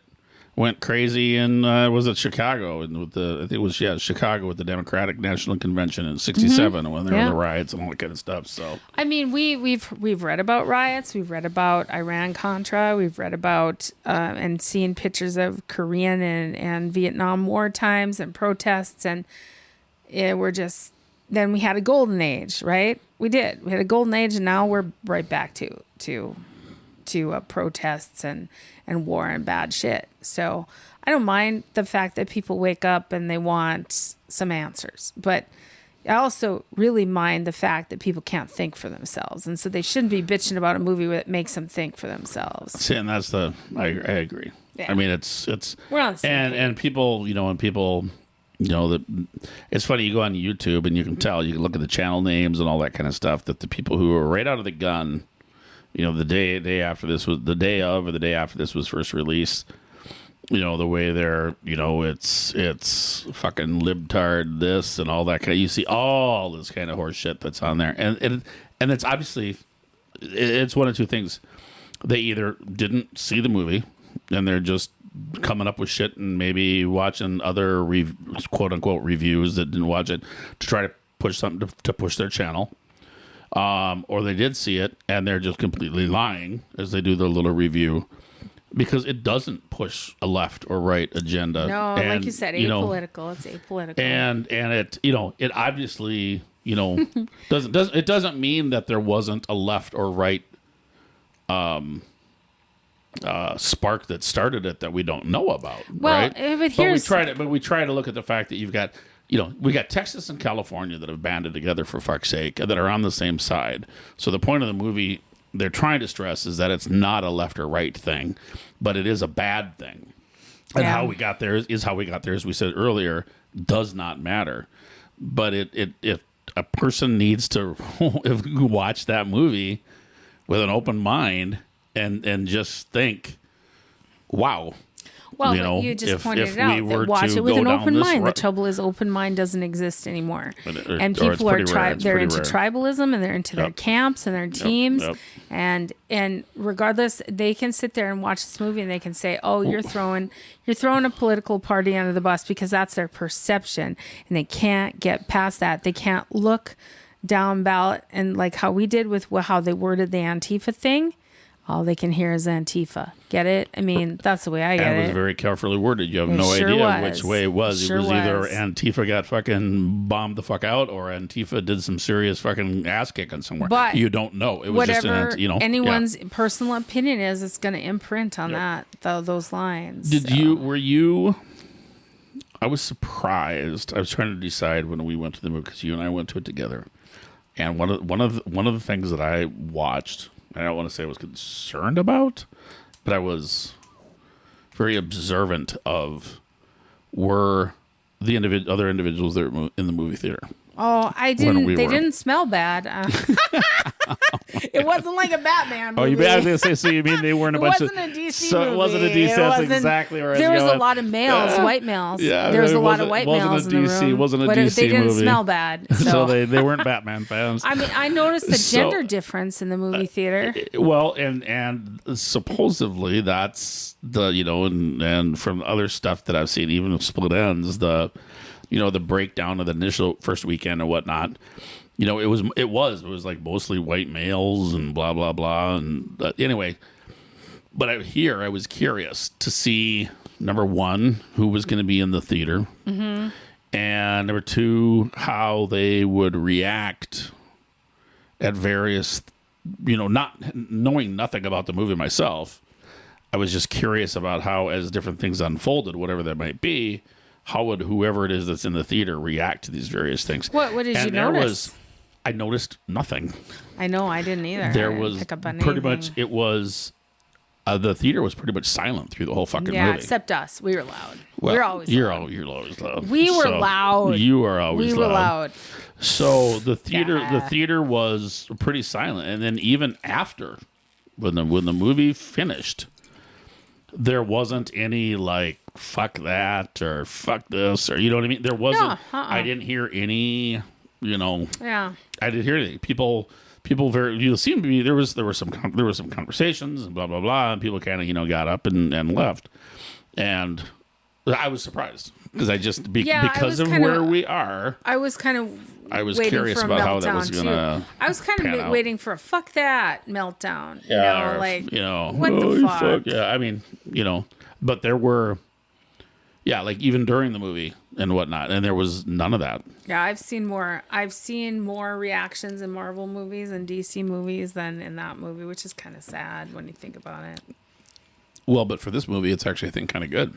went crazy in, was it Chicago? And I think it was, Chicago with the Democratic National Convention in 67 when there were the riots and all that kind of stuff. So, I mean, we've read about riots. We've read about Iran-Contra. We've read about and seen pictures of Korean and Vietnam War times and protests. And then we had a golden age, right? We did. We had a golden age, and now we're right back to protests and war and bad shit. So I don't mind the fact that people wake up and they want some answers, but I also really mind the fact that people can't think for themselves, and so they shouldn't be bitching about a movie that makes them think for themselves. See, and that's I agree. Yeah. I mean, it's we're on the same page. And people, that it's funny. You go on YouTube and you can tell. You can look at the channel names and all that kind of stuff. That the people who are right out of the gun, the day after this was the day of, or the day after this was first released. The way they're, it's fucking libtard this and all that kind of. You see all this kind of horse shit that's on there, and it's obviously it's one of two things. They either didn't see the movie and they're just coming up with shit and maybe watching other quote unquote reviews that didn't watch it to try to push something to push their channel. Or they did see it and they're just completely lying as they do their little review, because it doesn't push a left or right agenda. No, and, like you said, apolitical. It's apolitical. And it it obviously doesn't mean that there wasn't a left or right spark that started it that we don't know about. Well, right? But we try to look at the fact that you've got. We got Texas and California that have banded together, for fuck's sake, that are on the same side. So the point of the movie they're trying to stress is that it's not a left or right thing, but it is a bad thing. And how we got there is how we got there, as we said earlier, does not matter. But if a person needs to watch that movie with an open mind and just think, wow. Well, you just pointed it out. Watch it with an open mind. The trouble is, open mind doesn't exist anymore, and people are they're into tribalism, and they're into their camps and their teams, and regardless, they can sit there and watch this movie and they can say, "Oh, you're throwing a political party under the bus," because that's their perception, and they can't get past that. They can't look down ballot and like how we did with how they worded the Antifa thing. All they can hear is Antifa. Get it? I mean, that's the way I get it. And it was very carefully worded. You have no idea which way it was. It was either Antifa got fucking bombed the fuck out, or Antifa did some serious fucking ass kicking somewhere. But you don't know. It was whatever just anyone's personal opinion is, it's going to imprint on those lines. Were you? I was surprised. I was trying to decide when we went to the movie, because you and I went to it together. And one of the things that I watched, I don't want to say I was concerned about, but I was very observant of, were the other individuals that were in the movie theater. Oh, I didn't. They didn't smell bad. It wasn't like a Batman movie. Oh, you was going to say, so you mean they weren't a bunch of... It wasn't a DC so movie. It wasn't a DC, that's exactly right. There was a lot of males, white males. Yeah, there was a lot of white males in the room. It wasn't a DC movie. They didn't smell bad. So they weren't Batman fans. I mean, I noticed the gender difference in the movie theater. Well, and supposedly that's the, and from other stuff that I've seen, even with Split Ends, the breakdown of the initial first weekend and whatnot, it was like mostly white males and blah, blah, blah. And anyway, but I was curious to see, number one, who was going to be in the theater. Mm-hmm. And number two, how they would react at various, not knowing nothing about the movie myself. I was just curious about how, as different things unfolded, whatever that might be, how would whoever it is that's in the theater react to these various things? What did you notice? I noticed nothing. I know, I didn't either. There was pretty much, it was, the theater was pretty much silent through the whole fucking movie. Yeah, except us. We were loud. Well, we're always loud. You're always loud. We were loud. You are always loud. We were loud. So the theater was pretty silent. And then even after, when the movie finished, there wasn't any like fuck that or fuck this or you know what I mean. There wasn't. I didn't hear any. Yeah. I didn't hear anything. People very. You seem to be there was some conversations and blah blah blah, and people kind of got up and left, and I was surprised because I just because of where we are. I was curious about how that was gonna. I was kind of waiting for a fuck that meltdown. Yeah, what the fuck? Yeah, I mean, but there were, like even during the movie and whatnot, and there was none of that. Yeah, I've seen more reactions in Marvel movies and DC movies than in that movie, which is kind of sad when you think about it. Well, but for this movie, it's actually I think kind of good.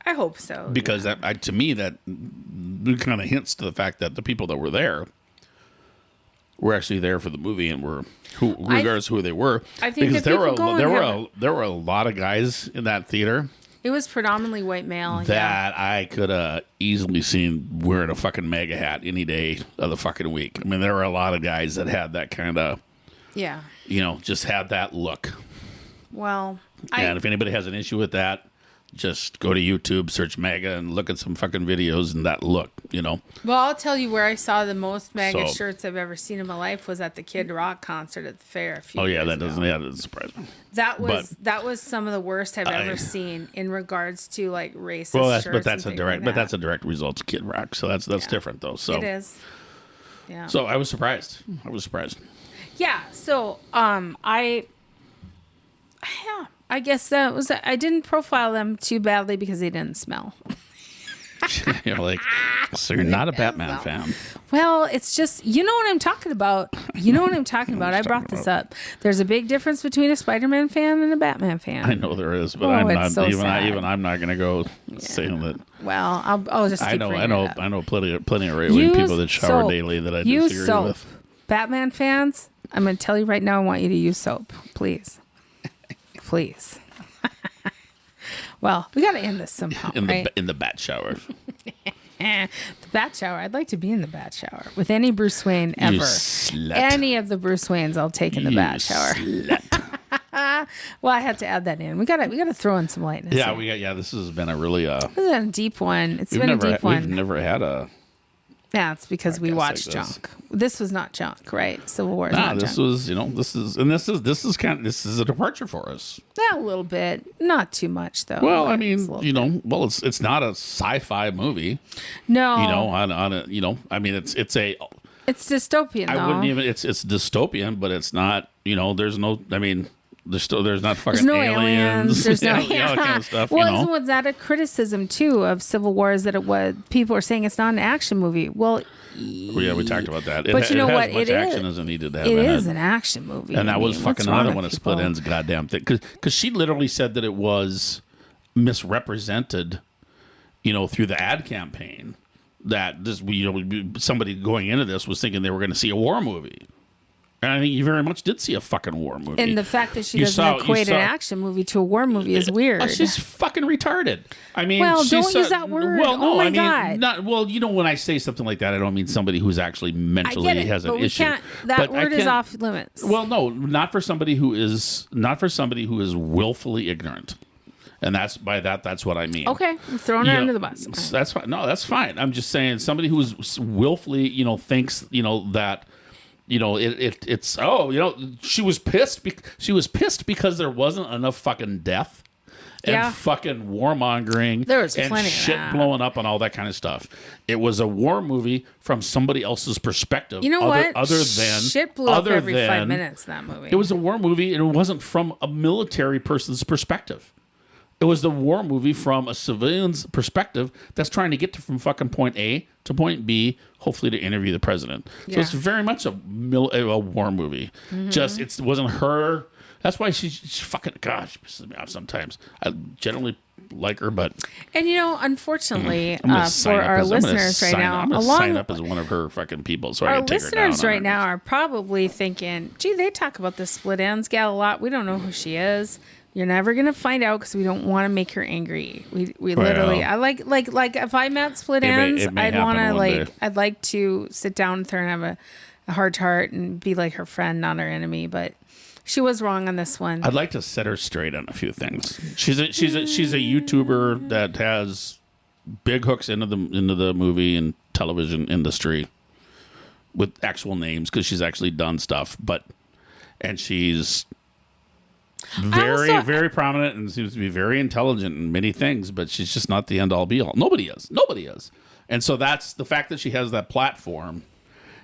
I hope so. Because to me, that kind of hints to the fact that the people that were there were actually there for the movie and regardless of who they were. I think because there were a lot of guys in that theater. It was predominantly white male. That I could have easily seen wearing a fucking MAGA hat any day of the fucking week. I mean, there were a lot of guys that had that kind of, just had that look. Well, and if anybody has an issue with that, just go to YouTube, search MAGA, and look at some fucking videos and that look, Well, I'll tell you where I saw the most MAGA shirts I've ever seen in my life was at the Kid Rock concert at the fair a few years ago. That doesn't surprise me. That was some of the worst I've ever seen in regards to like racist shirts. That's a direct result of Kid Rock, so that's different though. So it is. Yeah. So I was surprised. Yeah. So I guess that was. I didn't profile them too badly because they didn't smell. You're like, so you're not a Batman fan. Well, it's just, you know what I'm talking about. I brought this up. There's a big difference between a Spider-Man fan and a Batman fan. I know there is, but I'm not going to go saying that. Well, I'll just keep I know plenty of right-wing people that shower daily that I disagree with. Batman fans, I'm going to tell you right now, I want you to use soap, please. Please. Well, we got to end this somehow, right? In the bat shower. The bat shower. I'd like to be in the bat shower with any Bruce Wayne ever. You slut. Any of the Bruce Waynes, I'll take in the bat shower. Well, I had to add that in. We got to throw in some lightness. Yeah, this has been a really this has been a deep one. It's been a deep one. We've never had a. Yeah, it's because we watched junk. This was not junk, right? Civil War is not this junk. This is a departure for us. Yeah, a little bit. Not too much though. Well, I mean, it's not a sci-fi movie. No. It's dystopian though. I wouldn't even it's dystopian, but it's not, there's not fucking aliens. There's no that kind of stuff. Well, was that a criticism too of Civil War? Is that people are saying it's not an action movie? Well, yeah, we talked about that. But you know what? It action as it needed to have. It is an action movie, and that was fucking another one of split ends. Goddamn thing, because she literally said that it was misrepresented, through the ad campaign. That this, somebody going into this was thinking they were going to see a war movie. And I think you very much did see a fucking war movie. And the fact that she doesn't equate an action movie to a war movie is weird. She's fucking retarded. I mean, don't use that word. Well, no, God. When I say something like that, I don't mean somebody who's actually mentally has an issue. That word is off limits. Well, no, not for somebody who is willfully ignorant. And that's what I mean. Okay, I'm throwing her under the bus. That's fine. No, that's fine. I'm just saying somebody who is willfully, thinks, that. She was pissed. She was pissed because there wasn't enough fucking death and fucking warmongering. There was and plenty shit of that. blowing up and all that kind of stuff. It was a war movie from somebody else's perspective. You know what? Other than shit blew up every 5 minutes in that movie. It was a war movie, and it wasn't from a military person's perspective. It was the war movie from a civilian's perspective that's trying to get from fucking point A to point B, hopefully to interview the president. So it's very much a war movie. Mm-hmm. Just it wasn't her. That's why she's fucking, gosh, pisses me off sometimes. I generally like her, but unfortunately for our listeners right now, I'm gonna sign up as one of her fucking people. So our listeners right now are probably thinking, "Gee, they talk about the split ends gal a lot. We don't know who she is." You're never gonna find out because we don't want to make her angry. We literally, I like if I met split ends, I'd like to sit down with her and have a heart to heart and be like her friend, not her enemy. But She was wrong on this one. I'd like to set her straight on a few things. She's a YouTuber that has big hooks into the movie and television industry with actual names because she's actually done stuff, and she's very prominent and seems to be very intelligent in many things, but she's just not the end all be all. Nobody is. And so that's the fact that she has that platform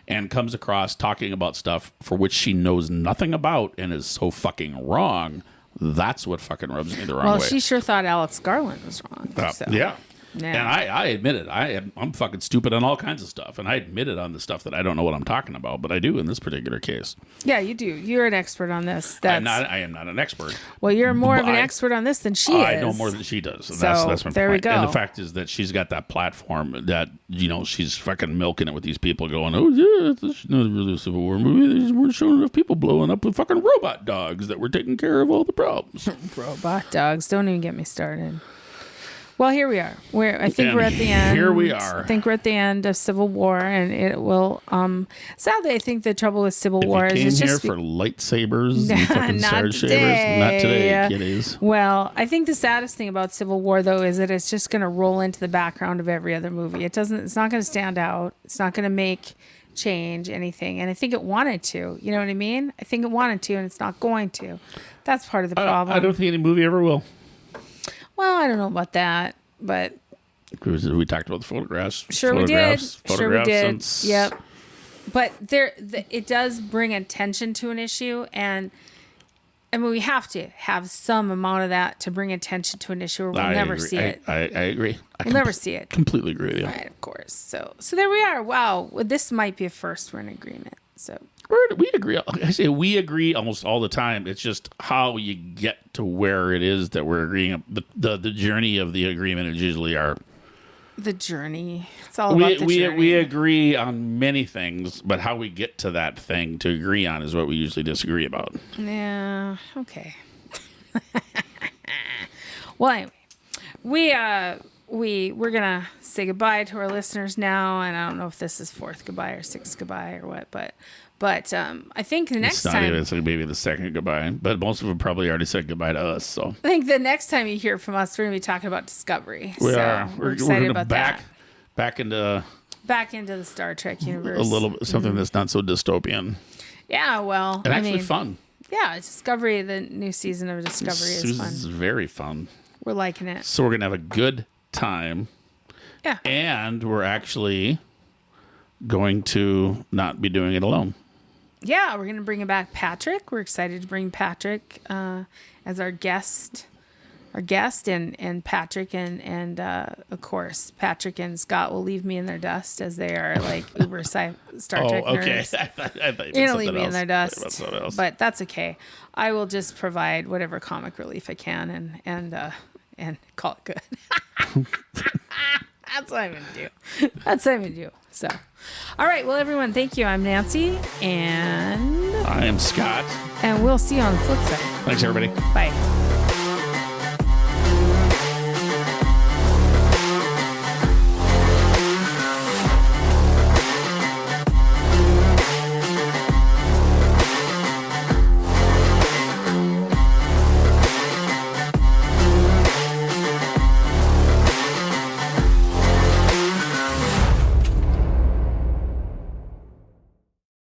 and comes across talking about stuff for which she knows nothing about and is so fucking wrong. That's what fucking rubs me the wrong way. Well, she sure thought Alex Garland was wrong. Yeah. And I admit it. I'm fucking stupid on all kinds of stuff. And I admit it on the stuff that I don't know what I'm talking about, but I do in this particular case. Yeah, you do. You're an expert on this. I am not an expert. Well, you're more of an expert on this than she is. I know more than she does. And so that's my there point. We go. And the fact is that she's got that platform that, she's fucking milking it with these people going, oh, yeah, this is not really a Civil War movie. They just weren't showing enough people blowing up with fucking robot dogs that were taking care of all the problems. Robot dogs. Don't even get me started. Well, here we are. I think we're at the end. Here we are. I think we're at the end of Civil War, and it will. Sadly, I think the trouble with Civil War is it's just for lightsabers and fucking star shavers. Not today, kiddies. Well, I think the saddest thing about Civil War, though, is that it's just going to roll into the background of every other movie. It's not going to stand out. It's not going to make change anything, and I think it wanted to. You know what I mean? I think it wanted to, and it's not going to. That's part of the problem. I don't think any movie ever will. Well, I don't know about that, but we talked about the photographs. Sure we did. Since... Yep. But it does bring attention to an issue, and I mean we have to have some amount of that to bring attention to an issue, or we'll never see it. I agree. We'll never see it. Completely agree with you. Right, of course. So there we are. Wow, this might be a first. We're in agreement. So. We agree. I say we agree almost all the time. It's just how you get to where it is that we're agreeing. The journey of the agreement is usually the journey. It's all about the journey. We agree on many things, but how we get to that thing to agree on is what we usually disagree about. Yeah. Okay. Well, anyway, we're gonna say goodbye to our listeners now, and I don't know if this is fourth goodbye or sixth goodbye or what, but I think the next time it's maybe the second goodbye, but most of them probably already said goodbye to us. So I think the next time you hear from us, we're gonna be talking about Discovery. We're excited about that. Back into the Star Trek universe. A little bit something that's not so dystopian. Yeah, well, and actually fun. Yeah, Discovery. The new season of Discovery is fun. It's very fun. We're liking it. So we're gonna have a good time. Yeah, and we're actually going to not be doing it alone. Yeah, we're going to bring back Patrick. We're excited to bring Patrick as our guest. And Patrick and of course Patrick and Scott will leave me in their dust as they are like uber Star Trek nerds. I thought you're gonna leave me in their dust, but that's okay. I will just provide whatever comic relief I can and call it good. That's what I'm gonna do. So, all right. Well, everyone, thank you. I'm Nancy, and I am Scott, and we'll see you on the flip side. Thanks, everybody. Bye.